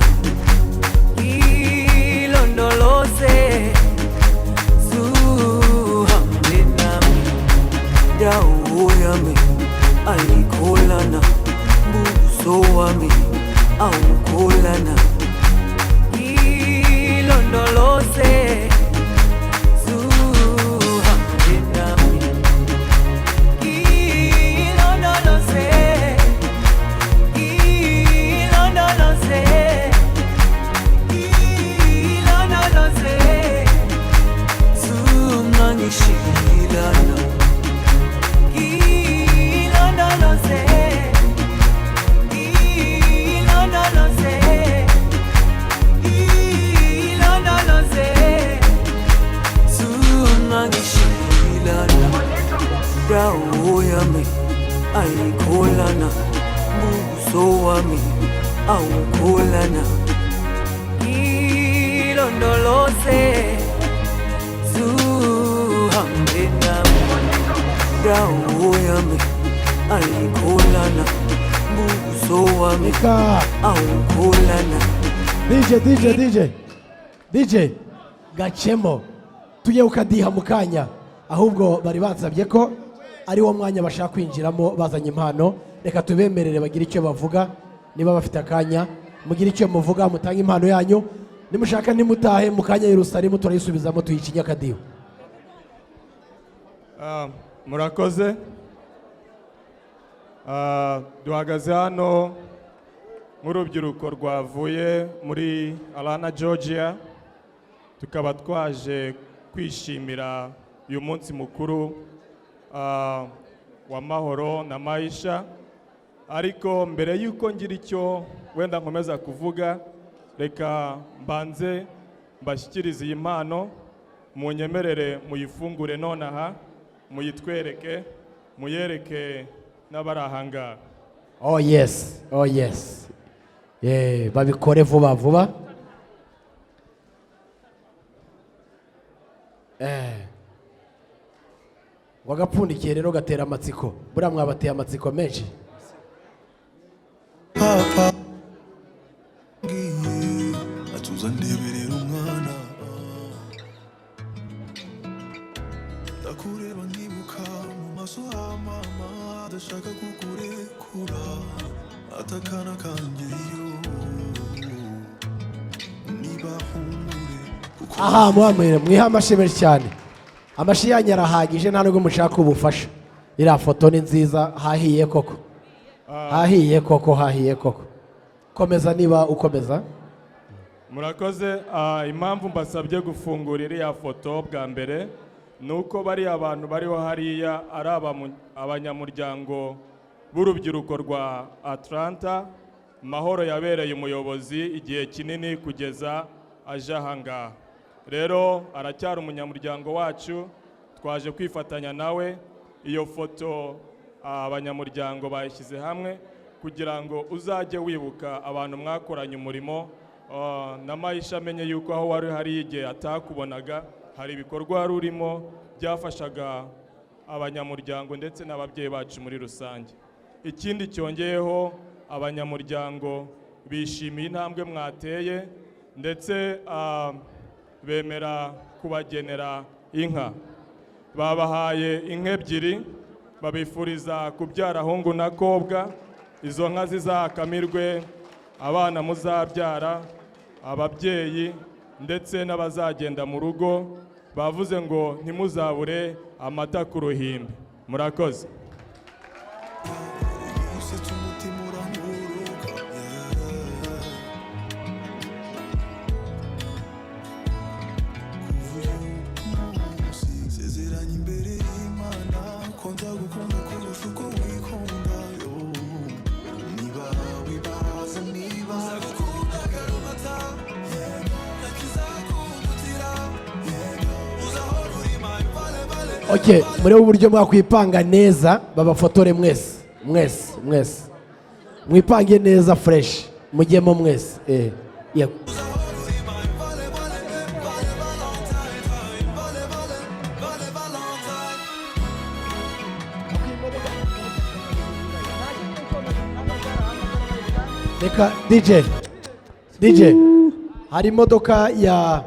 ilondoloze zuhambe nami dawo yami ayikolana buso wami awukolana ilondoloze dawo yami ayikolana buso wami awukolana ilondoloze zuhambe nami dawo yami ayikolana buso wami awukolana. DJ gacemo tujye ukadiha mukanya ahubwo bari bansabye ko ari wo mwanya bashaka kwinjiramo bazanye impano reka tubemerere bagira icyo bavuga niba bafite akanya mugira icyo muvuga mutange impano yanyu nimushaka nimutahe mukanya Yerusalemu turayisubizamo tuyicinye akadiho. Murakoze duhagaze hano nk'urubyiruko rwavuye muri Atlanta Georgia tukaba twaje kwishimira uyu munsi mukuru wa Mahoro na Maisha ariko mbere yuko ngira icyo wenda nkomeza kuvuga reka mbanze mbashyikirize iyi mpano munyemerere muyifungure nonaha muyitwereke muyereke n'abarahanga. Oh yes, oh yes. Babikore vuba vuba. Wagapfundikiye rero gatera amatsiko buriya mwabateye amatsiko menshi. Papa atuza ndeberera umwana ndakureba nkibuka mu maso ha mama adashaka kukurekura atakana kanjye yo niba humure aha mwamwire mwiha amashyi menshi cyane Amashi yanyu arahagije nta nubwo mushaka ubufasha. Iriya foto ni nziza, hahiye koko. Hahiye koko, hahiye koko. Komeza niba ukomeza. Murakoze. Impamvu mbasabye gufungura iriya foto bwa mbere nuko bari abantu bariho hariya ari abanyamuryango b'urubyiruko rwa Atlanta. Mahoro yabereye umuyobozi igihe kinini kugeza aje ahangaha. Rero aracyari umunyamuryango wacu, twaje kwifatanya nawe. Iyo foto abanyamuryango bayishyize hamwe kugira ngo uzajye wibuka abantu mwakoranye umurimo. Na Maisha amenye yuko aho wari hari igihe atakubonaga, hari ibikorwa wari urimo byafashaga abanyamuryango ndetse n'ababyeyi bacu muri rusange. Ikindi cyongeyeho, abanyamuryango bishimiye intambwe mwateye ndetse bemera kubagenera inka. Babahaye inka ebyiri, babifuriza kubyara hungu na kobwa. Izo nka zizakamirwe abana muzabyara, ababyeyi ndetse n'abazagenda mu rugo. Bavuze ngo ntimuzabure amata ku ruhimbi. Murakoze. Okay, murebe uburyo mwakwipanga neza babafotore mwese. Mwipange neza fresh. Mujyemo mwese. Yego. Reka DJ hari imodoka ya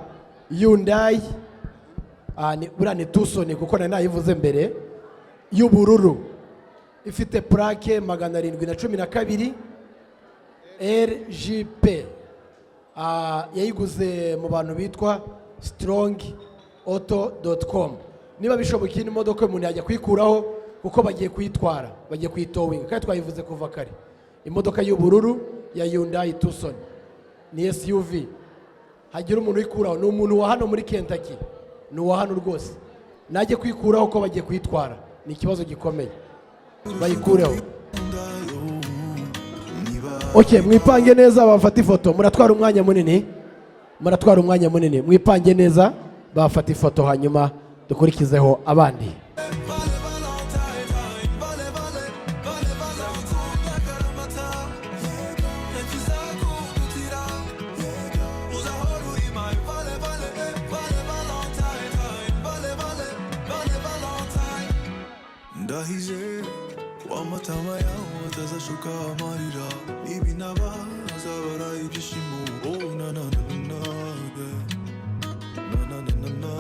Hyundai buriya ni Tucson kuko nari nayivuze mbere y'ubururu ifite plaque 712 RGP. Yayiguze mu bantu bitwa strongauto.com. Niba bishoboka ino modoka umuntu yajya kwikuraho kuko bagiye kuyitwara, bagiye kuyitowinga kandi twayivuze kuva kare. Imodoka y'ubururu ya Hyundai Tucson ni SUV. Hagira umuntu uyikuraho, ni umuntu wa hano muri Kentucky, ni uwa hano rwose. Najye kwikuraho ko bagiye kuyitwara, ni ikibazo gikomeye. Bayikureho. Okay, mwipange neza bafata ifoto. Muratwara umwanya munini. Mwipange neza bafata ifoto hanyuma dukurikizeho abandi. Ndahize wamatama yawe atazashuka amarira ibinaba azabara ibyishimo. Oh na na na na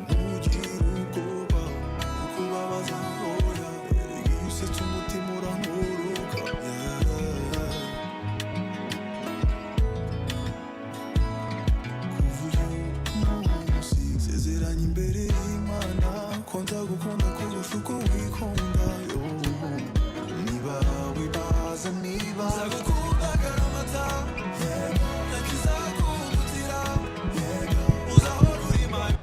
ntugire ubwoba ukubabaza hoya iyo usetse umutima urankuruka. Kuva uyu munsi nsezeranye imbere y'Imana ko nzagukunda kurusha uko wikunda. Niba wibaza niba nzagukunda akaramata nakizakundutira uzahora uri mine.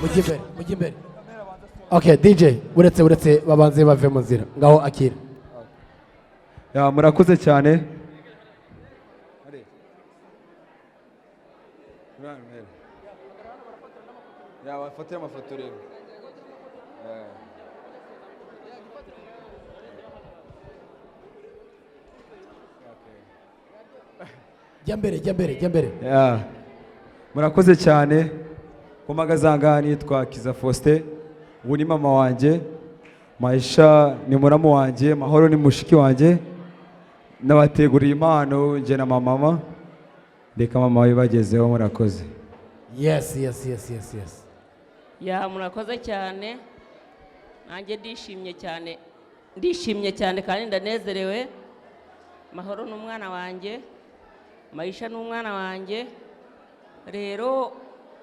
Okay, mujye imbere. Okay, DJ uretse babanze bave mu nzira. Ngaho akira. Murakoze cyane. Wafatira amafoto rero. Jya mbere. Murakoze cyane. Kumagazanga nitwa Kiza Faustin. Ubu ni mama wanjye. Maisha ni muramu wanjye, Mahoro ni mushiki wanjye. Nabateguriye impano nje na mama. Reka mama wibagezeho murakoze. Yes. Murakoze cyane. Nanjye ndishimye cyane kandi ndanezerewe. Mahoro n'umwana wanjye Maisha n'umwana wanjye rero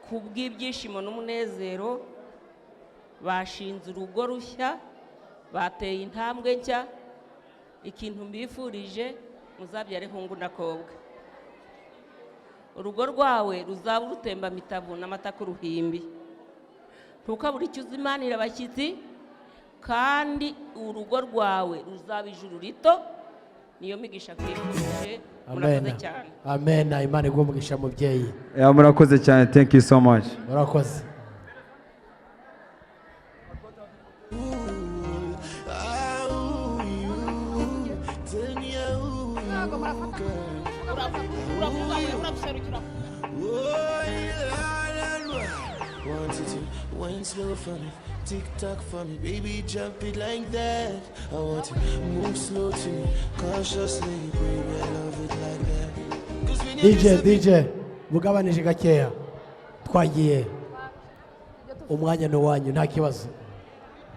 kubw'ibyishimo n'umunezero bashinze urugo rushya bateye intambwe nshya ikintu mbifurije muzabyare hungu nakobwa urugo rwawe ruzaba urutemba mitavu n'amata ku ruhimbi ntukabura icyo uzimanira abashyitsi kandi urugo rwawe ruzaba ijuru rito niyo migisha kwifurije murakoze cyane amen Imana igumugisha mubyeyi murakoze cyane thank you so much murakoze Slow for me, tick tock for me, baby jump it like that. I want to move slow to me, cautiously, baby I love it like that. DJ mugabanije gakeya twagiye umwanya no wanyu nta kibazo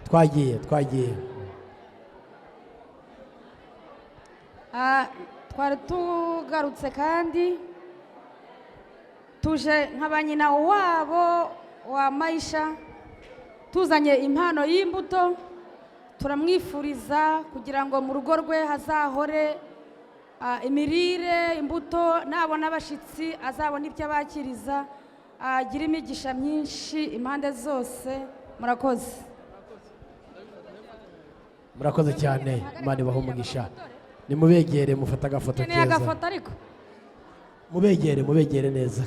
twagiye twari tugarutse kandi tuje nk'abanyina wabo wa Maisha tuzanye impano y'imbuto turamwifuriza kugira ngo mu rugo rwe hazahore imirire imbuto nabona abashitsi azabona ibyo abakiriza agira imigisha myinshi impande zose murakoze cyane Imana ibahe umugisha nimubegere mufata agafoto keza mubegere neza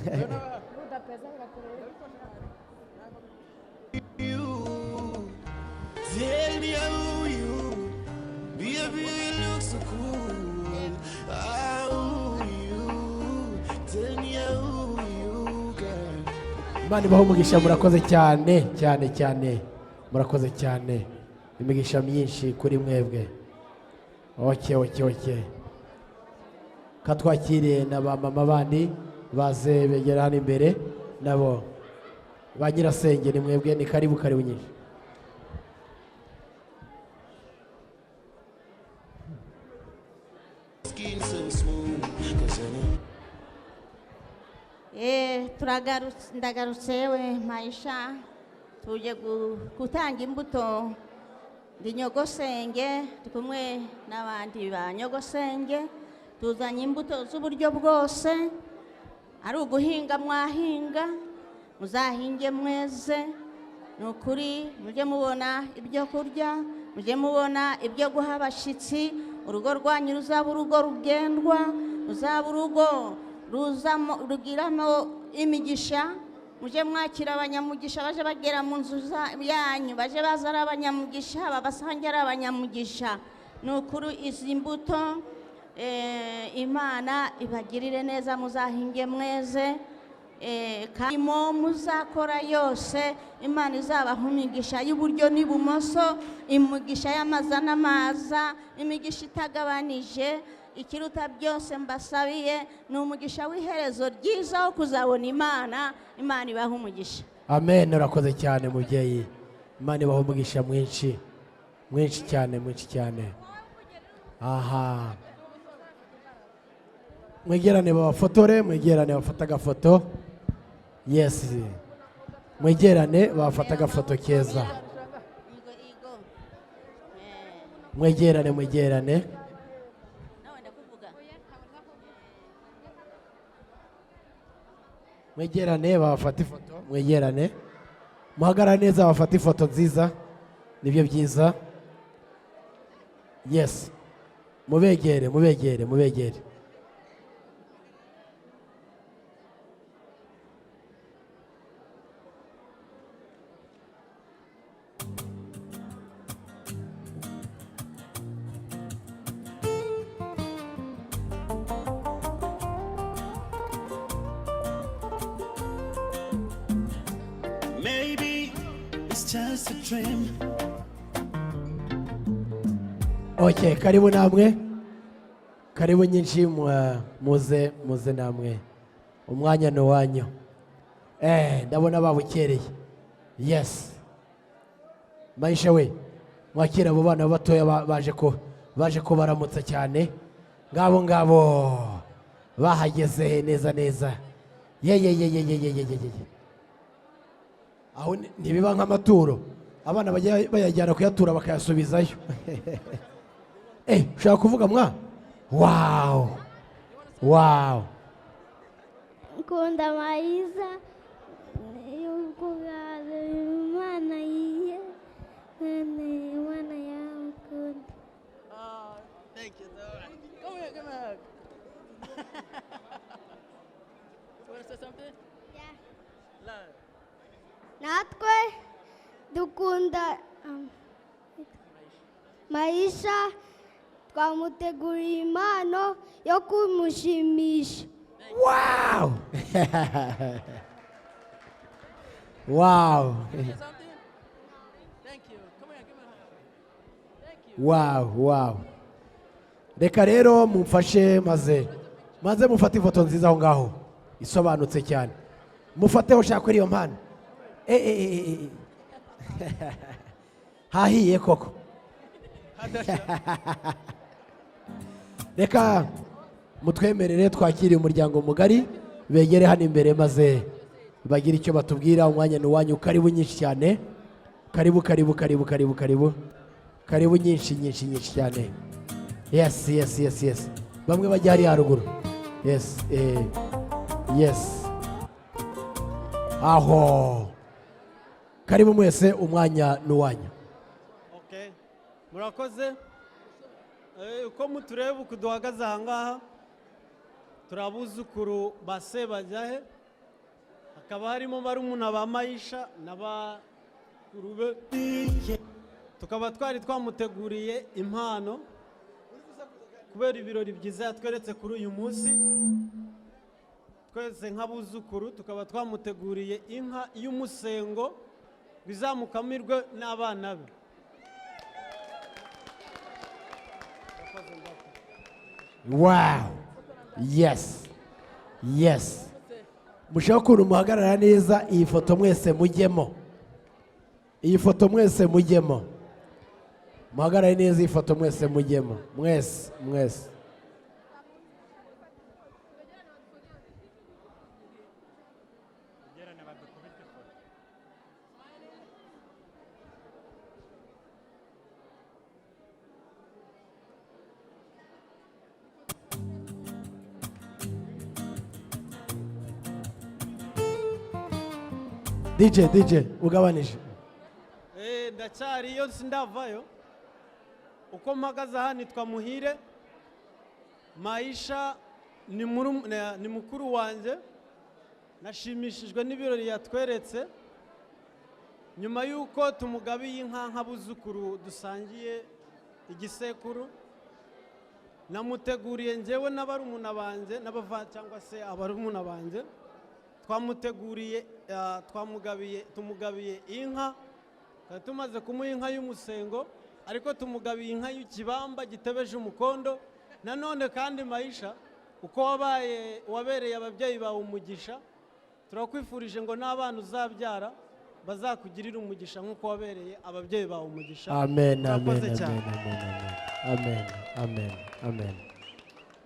Tell me how you, baby, you look so cool. How you, tell me how you, girl. Imana ibahe umugisha murakoze cyane murakoze cyane imigisha myinshi kuri mwebwe okay katwakiriye na ba mama bandi baze begera hano imbere nabo ba nyirasenge ni mwebwe ni karibu nyinshi ndagarutse we Maisha tuje gutanga imbuto ndi nyogosenge kumwe n'abandi ba nyogosenge tuzanye imbuto z'uburyo bwose ari uguhinga mwahinga muzahinge mweze nukuri muje mubona ibyo kurya muje mubona ibyo guha abashitsi urugo rwanyu ruzaba urugo rugendwa ruzaba urugo rugiramo imigisha muje mwakira abanyamugisha baje bagera mu nzu yanyu baje baza ari abanyamugisha babasange ari abanyamugisha nukuri izi mbuto Imana ibagirire neza muzahinge mweze kandi muzakora yose Imana izabaha imigisha y'uburyo n'ibumoso imigisha y'amaza n'amaza imigisha itagabanije ikiruta byose mbasabiye ni umugisha w'iherezo ryiza wo kuzabona Imana ibaha umugisha amen urakoze cyane mubyeyi Imana ibaha umugisha mwinshi cyane aha mwegerane babafotore mwegerane bafata agafoto yes mwegerane bafata agafoto keza mwegerane babafata ifoto mwegerane muhagarara neza bafata ifoto nziza nibyo byiza yes mubegere Okay, karibu namwe karibu nyinshi muze namwe umwanya no wanyu ndabona babukereye yes Maisha we mwakira abo bana batoya baje ko baramutsa cyane ngabo bahageze neza neza. Ye. Aho ntibiba nk'amaturo, abana bajya bayajyana kuyatura bakayasubizayo. Ushaka kuvuga mwa? Wow. Nkunda Maisha Imana yiye Imana yakunda. Thank you. Come here, give me a hug. You want to say something? Yeah. Love. Natwe dukunda Maisha, twamuteguriye impano yo kumushimisha. Wow. Wow. Thank you. Come here, give me a hug. Thank you. Wow. Reka rero mumfashe maze mufate ifoto nziza aho ngaho isobanutse cyane. Mufateho ushaka iyo mpano. Hahiye koko. Reka mutwemerere twakiriye umuryango mugari begere hano imbere maze bagira icyo batubwira. Umwanya ni wanyu, karibu nyinshi cyane. Karibu nyinshi cyane. Yes. Bamwe bajya hari haruguru. Yes. Aho. Karibu mwese, umwanya ni wanyu. Okay. Murakoze. Uko mutureba uko duhagaze aha ngaha turabuzukuru base bajyahe, hakaba harimo barumuna ba Maisha n'abakurube, tukaba twari twamuteguriye impano kubera ibirori byiza yatweretse kuri uyu munsi. Twese nk'abuzukuru tukaba twamuteguriye inka y'umusengo bizamukamirwe n'abana be. Wow. Yes. Mushaka ukuntu muhagarara neza, iyi foto mwese mujyemo. Muhagarare neza, iyi foto mwese mujyemo. Mwese. DJ ugabanije. Ndacyariyo sindavayo. Uko mpagaze aha nitwa Muhire. Maisha ni mukuru wanjye. Nashimishijwe n'ibirori yatweretse. Nyuma y'uko tumugabiye inka nk'abuzukuru dusangiye igisekuru, namuteguriye njyewe n'abarumuna banjye cyangwa se abarumuna banjye, tumugabiye inka. Tumaze kumuha inka y'umusengo, ariko tumugabiye inka y'ikibamba gitebeje umukondo. Nanone kandi Maisha, uko wabereye ababyeyi bawe umugisha, turakwifurije ngo n'abana uzabyara bazakugirira umugisha nk'uko wabereye ababyeyi bawe umugisha. Amen.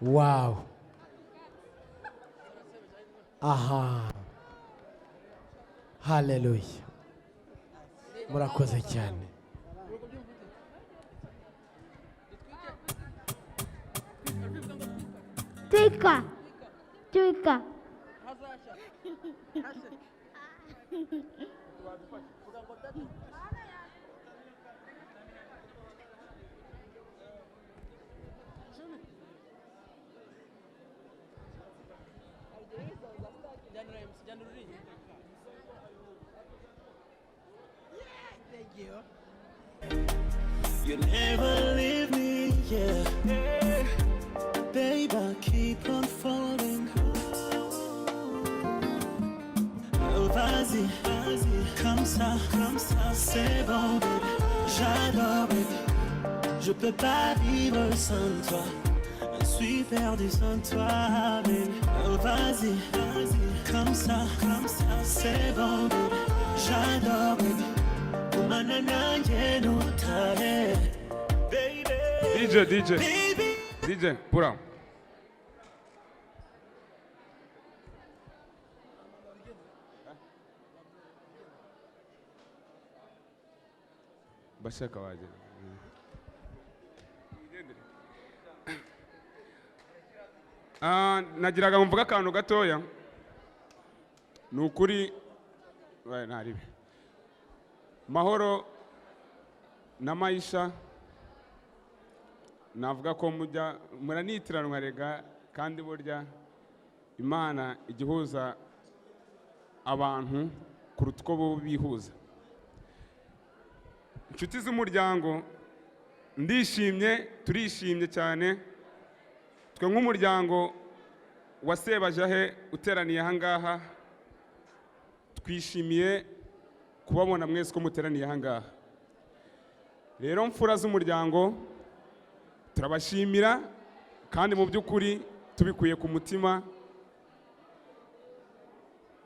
Wow. Aha. Hallelujah. Murakoze cyane. Twika. You never leave me, yeah. Babe, I keep on falling. Oh, vas-y, comme ça, c'est bon, baby. J'adore, baby. Je peux pas vivre sans toi. Je suis perdu sans toi, baby. Oh, vas-y, comme ça, c'est bon, baby. J'adore, baby. DJ, put on. bashaka waje. Nagiraga mvuga akantu gatoya. Ni ukuri ntaribe. Mahoro na Maisha navuga ko muranitiranwa rega kandi burya Imana igihuza abantu kuruta uko bo bihuza. Inshuti z'umuryango ndishimye, turishimye cyane. Twe nk'umuryango wa Sebajahe uteraniye aha ngaha, twishimiye kubabona mwese ko muteraniye aha ngaha. Rero mfura z'umuryango turabashimira kandi mu by'ukuri tubikuye ku mutima.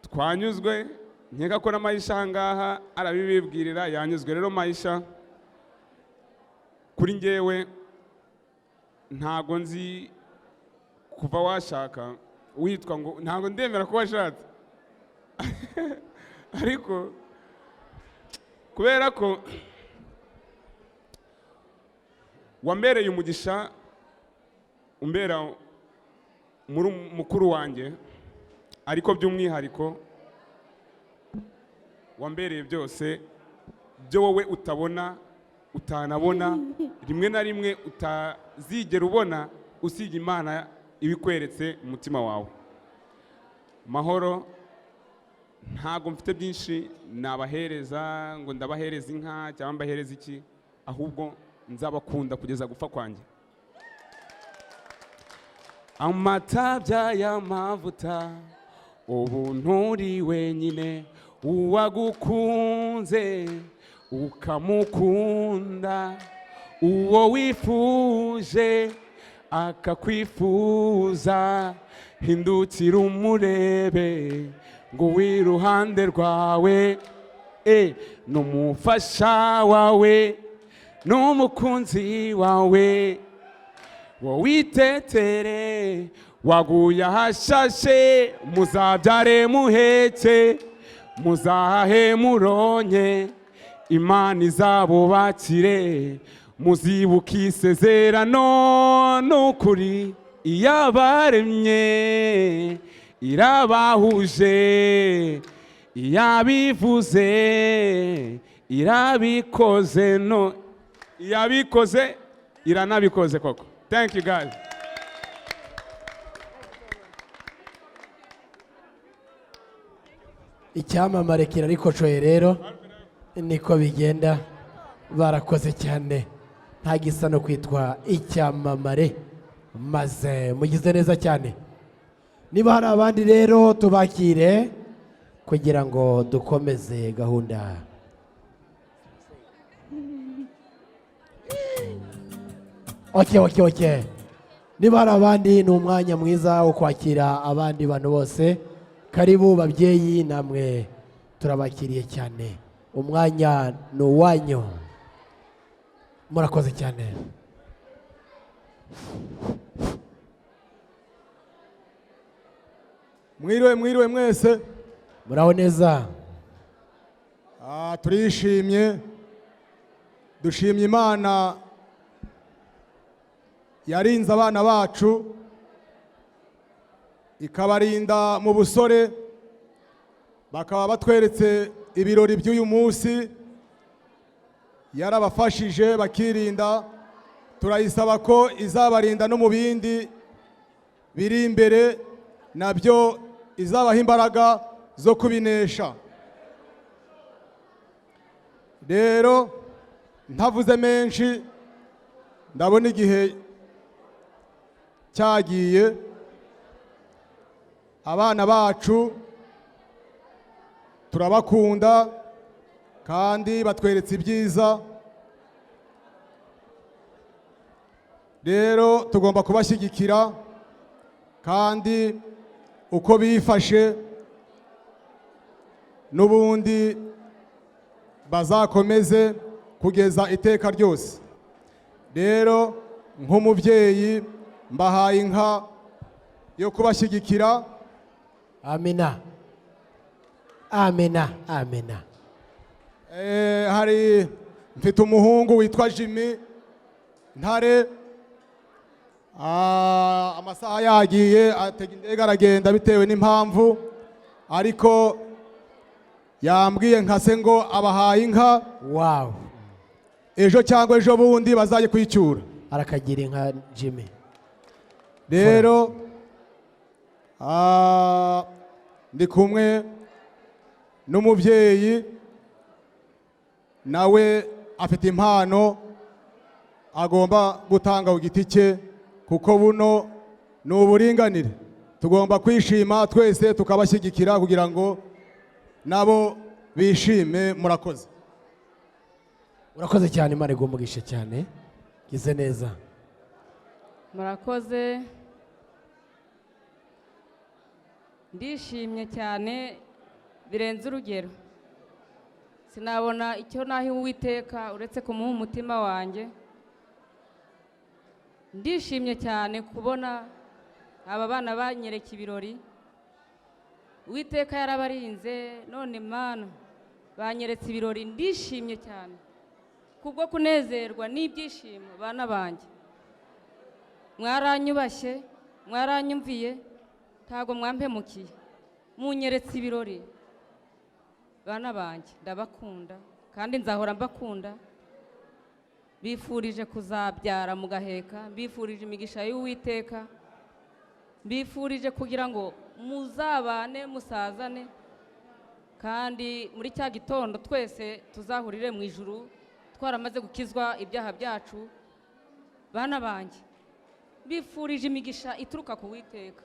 Twanyuzwe, nkeka ko na Maisha aha ngaha arabibibwirira yanyuzwe. Rero Maisha, kuri njyewe ntago nzi kuva washaka witwa ngo ntago ndemera ko washatse ariko kubera ko wambereye umugisha, umbera mukuru wanjye, ariko by'umwihariko wambereye byose byo wowe utabona, utanabona, rimwe na rimwe utazigera ubona usibye Imana ibikweretse umutima wawe. Mahoro, ntago mfite byinshi nabahereza ngo ndabahereza inka cyangwa mbahereza iki, ahubwo nzabakunda kugeza gupfa kwanjye. Amatabya y'amavuta, ubu nturi wenyine, uwagukunze ukamukunda, uwo wifuje akakwifuza, hindukira umurebe ngo w'iruhande rwawe, n'umufasha wawe n'umukunzi wawe, wowe itetere waguye ahashashe, muzabyare muheke muzahahe muronke, Imana izabubakire muzibuke isezerano. N'ukuri iyabaremye irabahuje, iyabivuze irabikoze, no iyabikoze iranabikoze koko. Thank you guys. Icyamamare kirarikocoye rero niko bigenda. Barakoze cyane, nta gisa no kwitwa icyamamare, maze mugize neza cyane. Niba hari abandi rero tubakire kugira ngo dukomeze gahunda. Okay. Niba hari abandi ni umwanya mwiza wo kwakira abandi bantu bose. Karibu babyeyi, namwe turabakiriye cyane, umwanya ni uwanyu. Murakoze cyane. Mwiriwe mwese. Muraho neza. Turishimye, dushimye Imana yarinze abana bacu, ikabarinda mu busore, bakaba batweretse ibirori by'uyu munsi, yarabafashije bakirinda. Turayisaba ko izabarinda no mu bindi biri imbere, nabyo izabaha imbaraga zo kubinesha. Rero ntavuze menshi, ndabona igihe cyagiye. Abana bacu turabakunda kandi batweretse ibyiza, rero tugomba kubashyigikira, kandi uko bifashe n'ubundi bazakomeze kugeza iteka ryose. Rero nk'umubyeyi mbahaye inka yo kubashyigikira. Amina. Amina. Amina. Hari mfite umuhungu witwa Jimmy Ntare. Amasaha yagiye atega indege aragenda bitewe n'impamvu, ariko yambwiye nkase ngo abahaye inka. Wow. Ejo cyangwa ejo bundi bazaye kwicyura. Arakagira inka Jimmy. Rero ndi kumwe n'umubyeyi nawe afite impano agomba gutanga ku giti cye, kuko buno ni uburinganire. Tugomba kwishima twese tukabashyigikira kugira ngo nabo bishime. Murakoze. Urakoze cyane, Imana igumugishe cyane. Gize neza. Murakoze. Ndishimye cyane birenze urugero. Sinabona icyo nahi Uwiteka uretse kumuha umutima wanjye. Ndishimye cyane kubona aba bana banyereka ibirori. Uwiteka yarabarinze, none Mana banyeretse ibirori. Ndishimye cyane kubwo kunezerwa n'ibyishimo bana banjye. Mwaranyubashye, mwaranyumviye, ntago mwampemukiye, munyeretse ibirori. Bana banjye ndabakunda kandi nzahora mbakunda. Bifurije kuzabyara mugaheka, bifurije imigisha y'Uwiteka, bifurije kugira ngo muzabane musazane, kandi muri cya gitondo twese tuzahurire mu ijuru twaramaze gukizwa ibyaha byacu. Bana banjye bifurije imigisha ituruka ku Uwiteka.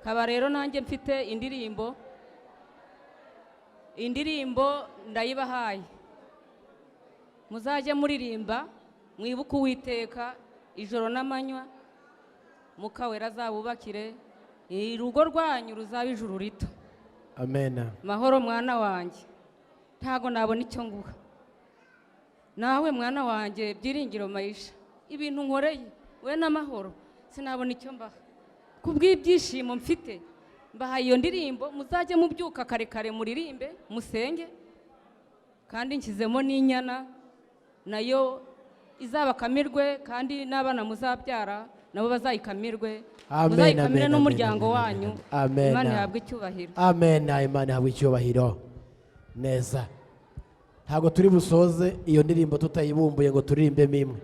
Kaba rero nanjye mfite indirimbo ndayibahaye. Muzajye muririmba mwibuke Uwiteka ijoro n'amanywa, mukawera azabubakire, urugo rwanyu ruzaba ijuru rito. Amen. Mahoro mwana wanjye, ntago nabona icyo nguha. Nawe mwana wanjye byiringiro Maisha, ibintu nkoreye we na Mahoro sinabona icyo mbaha. Kubw'ibyishimo mfite mbahaye iyo ndirimbo. Muzajye mubyuka kare kare muririmbe musenge, kandi nshyizemo n'inyana nayo izabakamirwe, kandi n'abana muzabyara nabo bazayikamirwe. Muzayikamire n'umuryango wanyu. Imana ihabwe icyubahiro. Amen. Imana ihabwe icyubahiro. Neza. Ntabwo turi busoze iyo ndirimbo tutayibumbuye ngo turirimbemo imwe.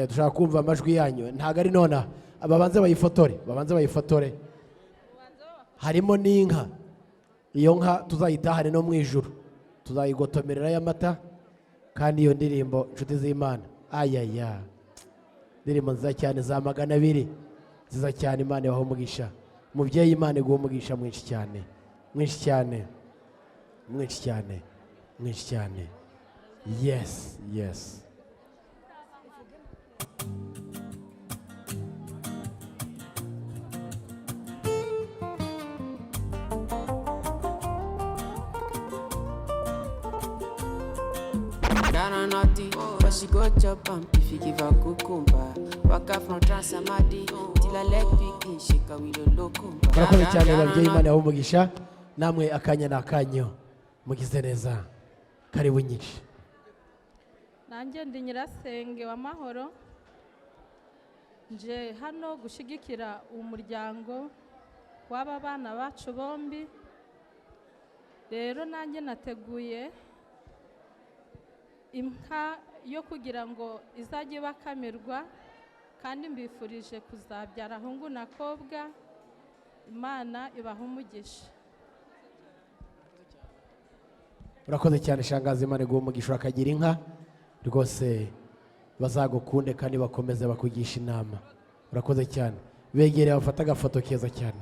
Dushaka kumva amajwi yanyu. Ntabwo ari nona. Babanze bayifotore. Harimo n'inka. Iyo nka tuzayitahane no mu ijuru. Tuzayigotomerera y'amata. Kandi iyo ndirimbo inshuti z'Imana, ayaya, ndirimbo nziza cyane za 200, nziza cyane. Imana ibahe umugisha. Mubyeyi, Imana iguhe umugisha mwinshi cyane, mwinshi cyane, mwinshi cyane, mwinshi cyane. Yes, yes. But she go chop and if you give her cucumber. Waka from Transamadi till I leg begin shake with a locumba. Murakoze cyane babyeyi, Imana ibahe umugisha. Namwe akanya n'akanyo mugize neza. Karibu nyinshi. Nanjye ndi Nyirasenge wa Mahoro, nje hano gushigikira umuryango w'aba bana bacu bombi. Rero nanjye nateguye inka yo kugira ngo izajye bakamirwa, kandi mbifurije kuzabyara ahungu na kobwa. Imana ibahe umugisha. Urakoze cyane shangazi, Imana iguhe umugisha. Urakagira inka rwose bazagukunde kandi bakomeze bakugisha inama. Urakoze cyane. Begere bafata agafoto keza cyane,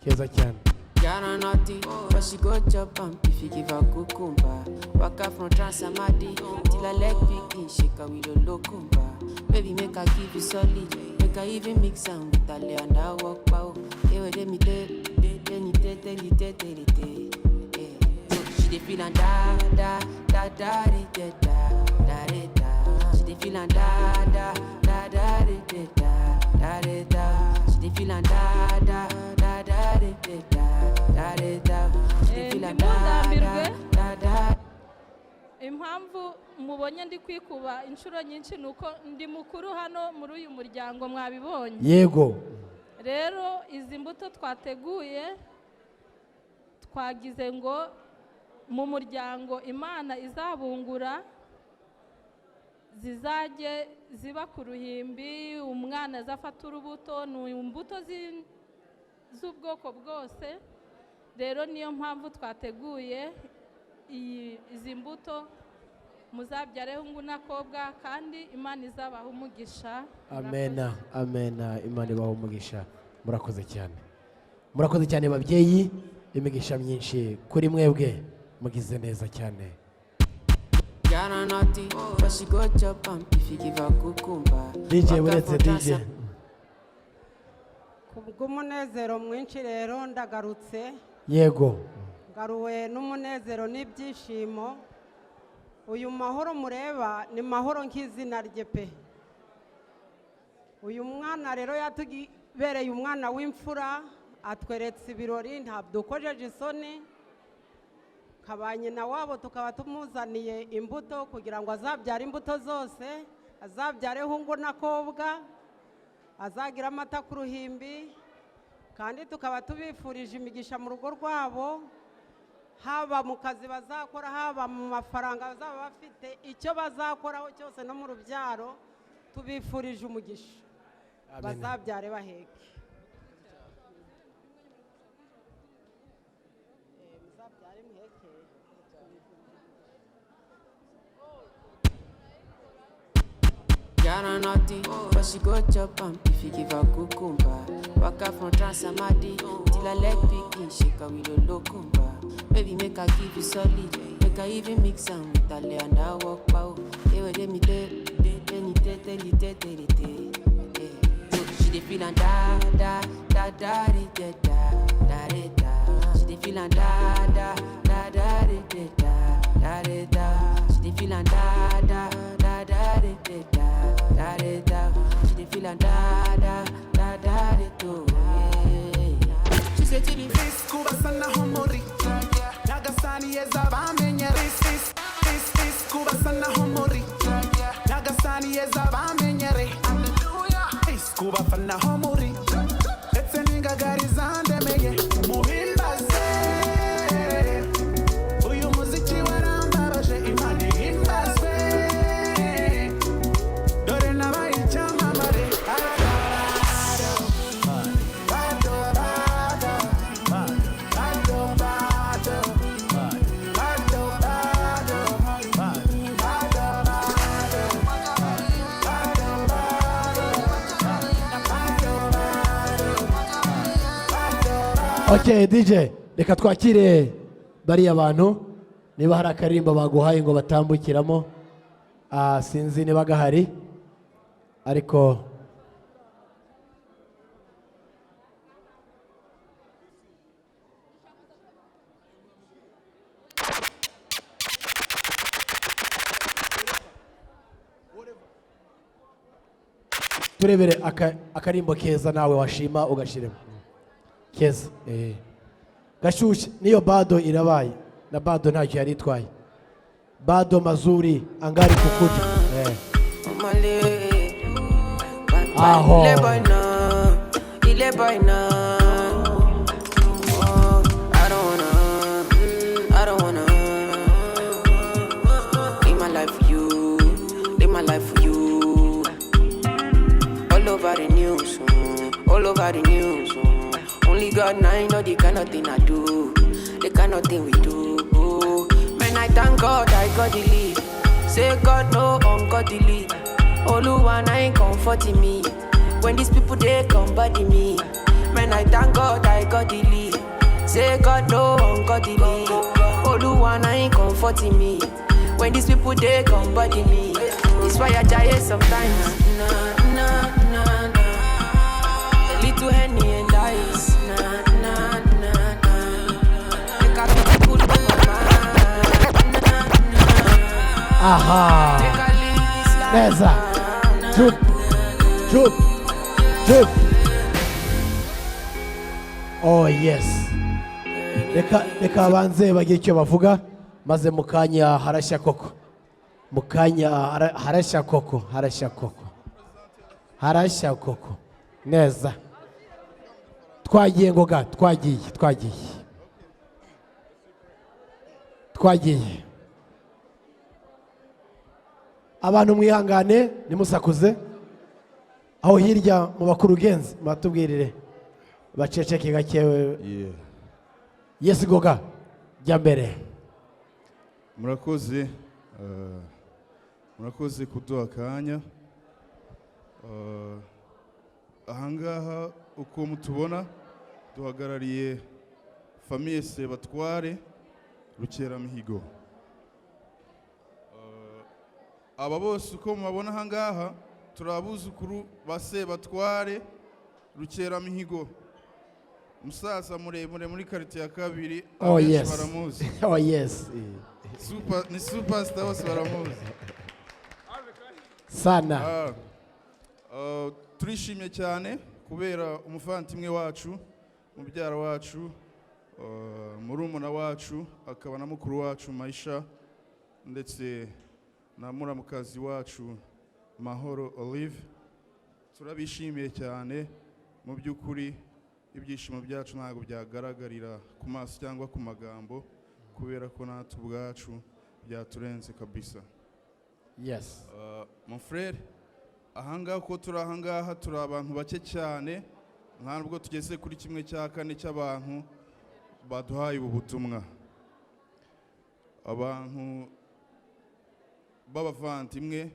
keza cyane. Yana naughty, but she go chop and if you give her cucumber. Waka from Transamadi till I leg begin shake with a locumba. Baby, make her give you solid, make her even mix am with a lay and I walk pow. They were me she dey feelin' da da da da da da da da. She dey feelin' da da da da da da da da. She dey feelin' da da da da da da da da. She dey feelin' da da da da. impamvu mubonye ndi kwikuba inshuro nyinshi ni uko ndi mukuru hano muri uyu muryango mwabibonye. Yego. Rero izi mbuto twateguye twagize ngo mu muryango Imana izabungura zizajye ziba ku ruhimbi, umwana azafata urubuto, ni imbuto z'ubwoko bwose. Rero niyo mpamvu twateguye izi mbuto muzabyareho hungu n'akobwa kandi Imana izabaha umugisha. Amena, amena, Imana ibaha umugisha. Murakoze cyane. Murakoze cyane babyeyi, imigisha myinshi kuri mwebwe, mugize neza cyane. DJ buretse DJ. Kubw'umunezero mwinshi rero ndagarutse. Yego. Ngaruwe n'umunezero n'ibyishimo. Uyu Mahoro mureba ni Mahoro nk'izina rye pe. Uyu mwana rero yatubereye umwana w'imfura, atweretse ibirori, ntabwo dukojeje isoni. Kabanye na wabo tukaba tumuzaniye imbuto kugira ngo azabyare imbuto zose, azabyare hungu n'akobwa, azagira amata ku ruhimbi, kandi tukaba tubifurije imigisha mu rugo rwabo, haba mu kazi bazakora, haba mu mafaranga bazaba bafite, icyo bazakoraho cyose no mu rubyaro tubifurije umugisha. Bazabyare baheke. Yara naughty, but she go chop if you give her cucumber. Waka from Transamadi till her leg begin shake her with a locumba. Baby make her give you solid, make her even mix am with her lay and her walk pow. They were me she dey feel and da da da da da da da da. She dey feel and da da da da da da da da. She dey feel and da da da da da da da da. She dey feel and da da da da da. She said to me, "This Cuba sana homori, Nagasani is a bamenya. This Cuba sana homori, Nagasani is a bamenya. This Cuba sana homori, it's a nigga got his hand meye. Muhimba se, uyu muziki warambabaje imani himba se. Dore nabaye icyamamare. Okay, DJ, reka twakire bariya bantu niba hari akaririmbo baguhaye ngo batambukiramo, sinzi niba gahari ariko turebere akarimbo keza nawe washima ugashiremo keza. Gashyushye niyo bado irabaye na bado ntacyo yari itwaye. Bado mazuri angari kukuja. Aho ile boy na I don't wanna live my life for you, live my life for you. All over the news, all over the news. Only God now I know the kind of thing I do, the kind of thing we do. Man, I thank God I got the lead. Say God no ungodly. Oluwa na ain't comforting me. When these people they come body me. Man, I thank God I got the lead. Say God no ungodly. Oluwa na ain't comforting me. When these people they come body me. It's why I die sometimes. A little Henny and ice. Aha. Neza. Drip. Drip. Drip. Oh yes. Reka banze bagiye icyo bavuga maze mu kanya harashya koko, mu kanya harashya koko, harashya koko, harashya koko neza. Twagiye ngoga, twagiye. Abantu mwihangane nimusakuze, aho hirya mu bakuru genzi batubwirire baceceke gakewe. Yes goga, jya mbere. Murakoze kuduha akanya. Ahangaha uko mutubona duhagarariye famiye Sebatware Rukeramihigo. Aba bose uko mubabona ahangaha turabuzukuru ba Sebatware Rukeramihigo. Musaza muremure muri karite ya kabiri. Oh yes. Baramuzi. Oh yes. Ni superstar bose baramuzi. Sana. Turishimye cyane kubera umuvandimwe wacu, mubyara wacu, murumuna wacu, akaba na mukuru wacu Maisha, ndetse na muramukazi wacu Mahoro Olive. Turabishimiye cyane, mu by'ukuri ibyishimo byacu ntabwo byagaragarira ku maso cyangwa ku magambo, kubera ko natwe ubwacu byaturenze kabisa. Yes. Mon frère, ahangaha ko turi ahangaha turi abantu bake cyane, ntabwo tugeze kuri 1/4 cy'abantu baduhaye ubu butumwa. Abantu b'abavandimwe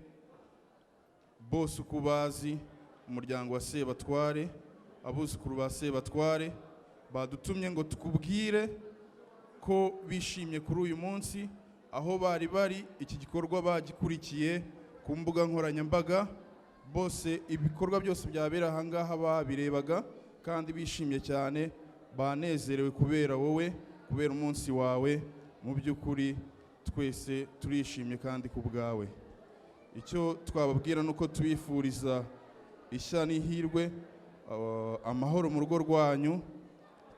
bose uko bazi umuryango wa Sebatware, abuzukuru ba Sebatware badutumye ngo tukubwire ko bishimye kuri uyu munsi, aho bari iki gikorwa bagikurikiye ku mbuga nkoranyambaga. Bose ibikorwa byose byabera ahangaha babirebaga kandi bishimye cyane, banezerewe kubera wowe, kubera umunsi wawe. Mu by'ukuri twese turishimye kandi ku bwawe. Icyo twababwira nuko tubifuriza ishya n'ihirwe, amahoro mu rugo rwanyu.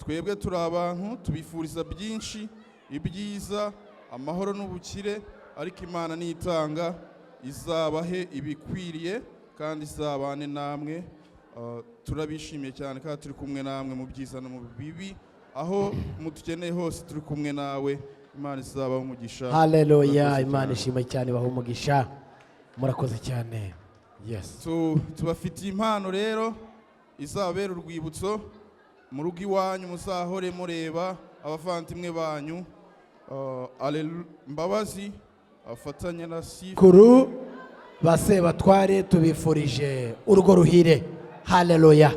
Twebwe turi abantu tubifuriza byinshi, ibyiza, amahoro n'ubukire, ariko Imana nitanga izabahe ibikwiriye kandi izabane namwe. Turabishimiye cyane kandi turi kumwe namwe mu byiza no mu bibi, aho mutukeneye hose turi kumwe nawe. Imana izabaho umugisha. Haleluya, Imana ishimwe cyane, baho umugisha. Murakoze cyane. Yes. Tubafitiye impano rero izabera urwibutso mu rugo iwanyu, muzahore mureba abavandimwe banyu. Mbabazi afatanya na Sifa kuru ba Sebatware tubifurije urugo ruhire. Haleluya.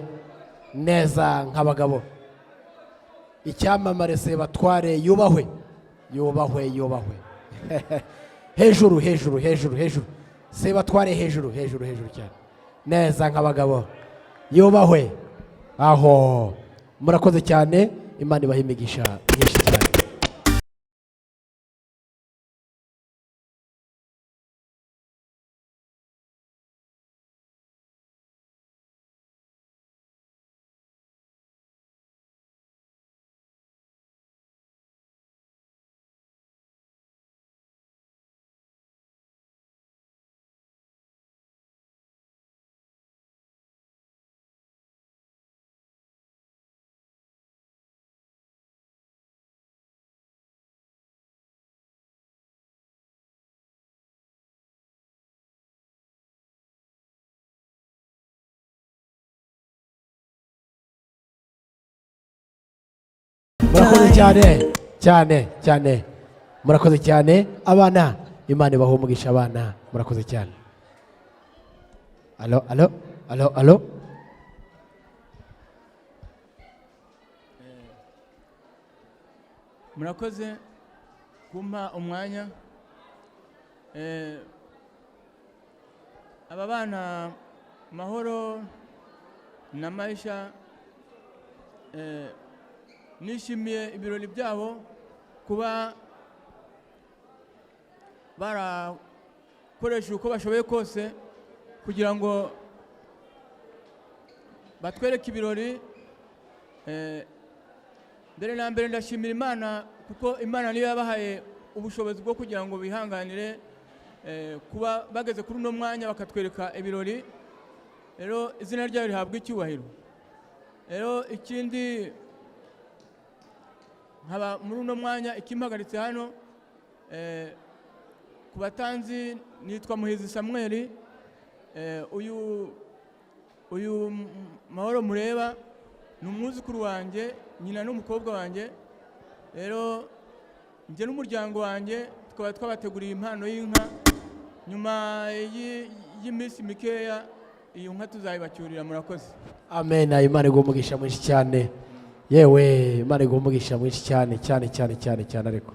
Neza nk'abagabo. Icyamamare Sebatware yubahwe, yubahwe, yubahwe. Hejuru, hejuru, hejuru, hejuru. Sebatware hejuru, hejuru, hejuru cyane. Neza nk'abagabo, yubahwe. Aho murakoze cyane, Imana ibahe imigisha myinshi cyane. Murakoze cyane cyane cyane, murakoze cyane abana. Imana ibahe umugisha abana, murakoze cyane. Alo, alo, alo, alo. Murakoze kumpa umwanya. Aba bana Mahoro na Maisha, nishimiye ibirori byabo, kuba barakoresha uko bashoboye kose kugira ngo batwereke ibirori. Mbere na mbere ndashimira Imana, kuko Imana niyo yabahaye ubushobozi bwo kugira ngo bihanganire kuba bageze kuri uno mwanya bakatwereka ibirori. Rero izina ryabo rihabwa icyubahiro. Rero ikindi nkaba muri uno mwanya ikimpagaritse hano ku batanzi nitwa Muhizi Samuel. Uyu Mahoro mureba ni umwuzukuru wanjye, nyina n'umukobwa wanjye. Rero njye n'umuryango wanjye tukaba twabateguriye impano y'inka. Nyuma y'iminsi mikeya iyo nka tuzayibacyurira. Murakoze. Amen. Imana igumugisha mwinshi cyane. Yewe Imana igumugisha mwinshi cyane cyane cyane cyane cyane ariko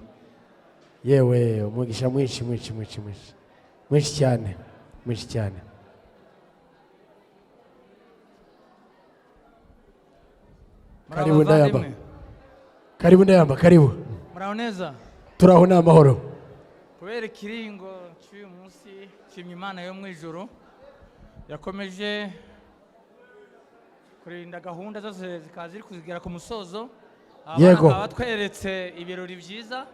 yewe umugisha mwinshi mwinshi mwinshi mwinshi mwinshi cyane mwinshi cyane. Karibu ndayamba. Karibu ndayamba. Karibu. Muraho neza. Turaho ni amahoro. Kubera ikiringo cy'uyu munsi nshimye Imana yo mu ijuru yakomeje kurinda gahunda zose zikaza ziri kuzigera ku musozo. Yego. Abatweretse ibirori byiza.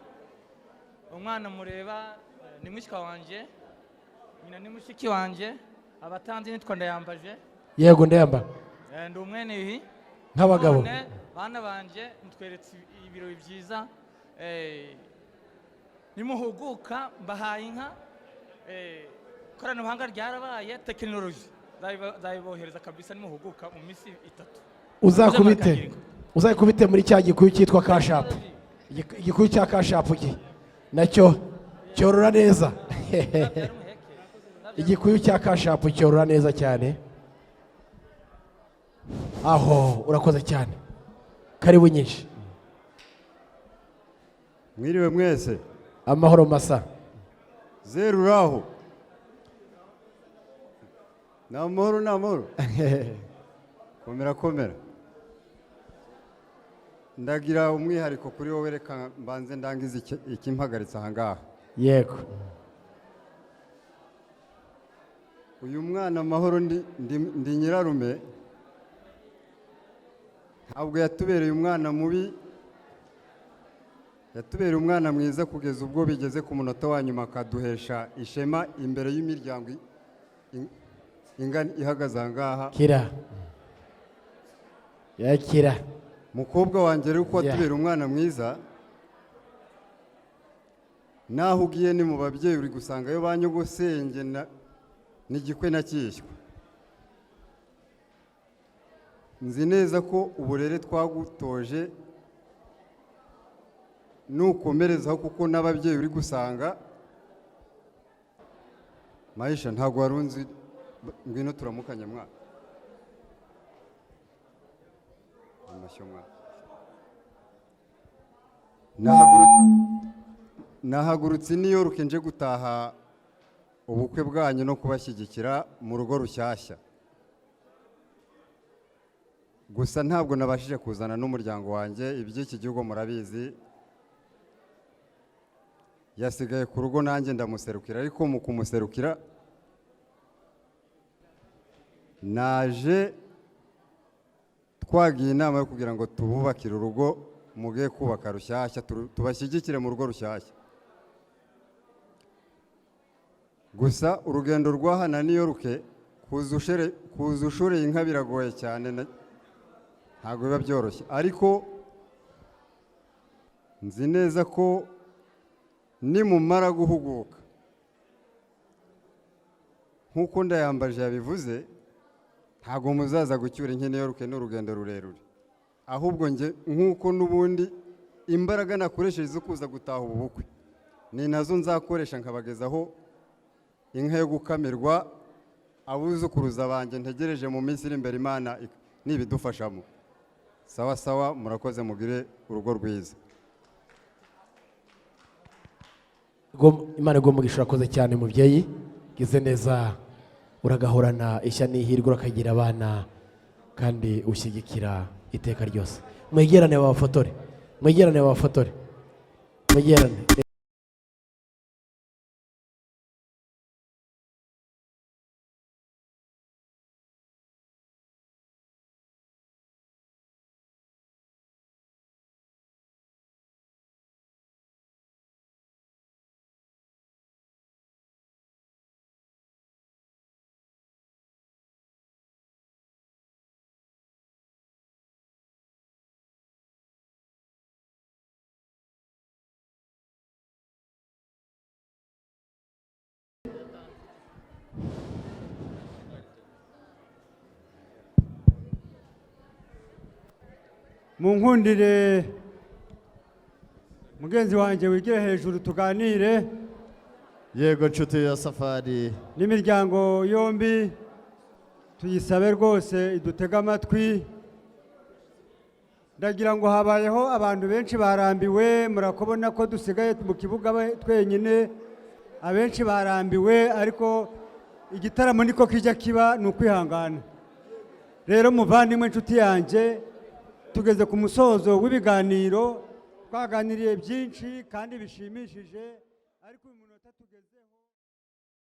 Umwana mureba ni mushiki wanje, nyina ni mushiki wanje, abatanzi nitwa Ndayambaje. Yego ndayamba. Ndi umwene ihi nk'abagabo. Bana banje mutweretse ibirori byiza. Nimuhuguka mbahaye inka. Koranabuhanga ryarabaye, tekinoloji zayibohereza kabisa. Nimuhuguka mu minsi 3 uzakubite muri cya gikuyu cyitwa kashapu. Igikuyu cya kashapu nacyo cyorora neza. Igikuyu cya kashapu cyorora neza cyane. Aho urakoze cyane. Karibu nyinshi. Mwiriwe mwese. Amahoro masa. Zeru raho. Namahoro namahoro. Komera komera. Ndagira umwihariko kuri wowe, reka mbanze ndangiza ikimpagaritse aha ngaha. Yego. Uyu mwana Mahoro ndi nyirarume. Ntabwo yatubereye umwana mubi, yatubereye umwana mwiza kugeza ubwo bigeze ku munota wa nyuma akaduhesha ishema imbere y'imiryango ingana ihagaze aha ngaha. Kira. Yakira. Mukobwa wanjye rero uko watubera umwana mwiza, naho ugiye ni mu babyeyi uri gusangayo ba nyogosenge n'igikwe na cyishywa. Nzi neza ko uburere twagutoje nukomerezaho, kuko n'ababyeyi uri gusanga. Maisha ntabwo warunzi, ngwino turamukanya mwana. Nahagurutse New York nje gutaha ubukwe bwanyu no kubashyigikira mu rugo rushyashya. Gusa ntabwo nabashije kuzana n'umuryango wanjye, iby'iki gihugu murabizi. Yasigaye ku rugo nanjye ndamuserukira, ariko mu kumuserukira naje twagiye inama yo kugira ngo tububakire urugo, mugiye kubaka rushyashya, tubashyigikire mu rugo rushyashya. Gusa urugendo rwa hano New York kuza ushoreye inka biragoye cyane, ntabwo biba byoroshye, ariko nzi neza ko nimumara guhuguka nk'uko Ndayambaje yabivuze, ntabwo muzaza gucyura inka New York n'urugendo rurerure. Ahubwo nge nk'uko n'ubundi imbaraga nakoresheje zo kuza gutaha ubu bukwe ni nazo nzakoresha nkabagezaho inka yo gukamirwa abuzukuruza banjye ntegereje mu minsi iri imbere, Imana nibidufashamo. Sawa sawa, murakoze, mugire urugo rwiza. Imana igumugisha. Urakoze cyane mubyeyi, gize neza, uragahorana ishya n'ihirwe, urakagira abana kandi ushyigikira iteka ryose. Mwegerane babafotore, mwegerane babafotore, mwegerane. munkundire mugenzi wanjye wigire hejuru tuganire. Yego nshuti ya Safari. N'imiryango yombi tuyisabe rwose idutega amatwi. Ndagira ngo habayeho abantu benshi barambiwe, murakobona ko dusigaye mu kibuga twenyine, abenshi barambiwe, ariko igitaramo niko kijya kiba ni ukwihangana. Rero muvandimwe nshuti yanjye, tugeze ku musozo w'ibiganiro, twaganiriye byinshi kandi bishimishije, ariko uyu munota tugezeho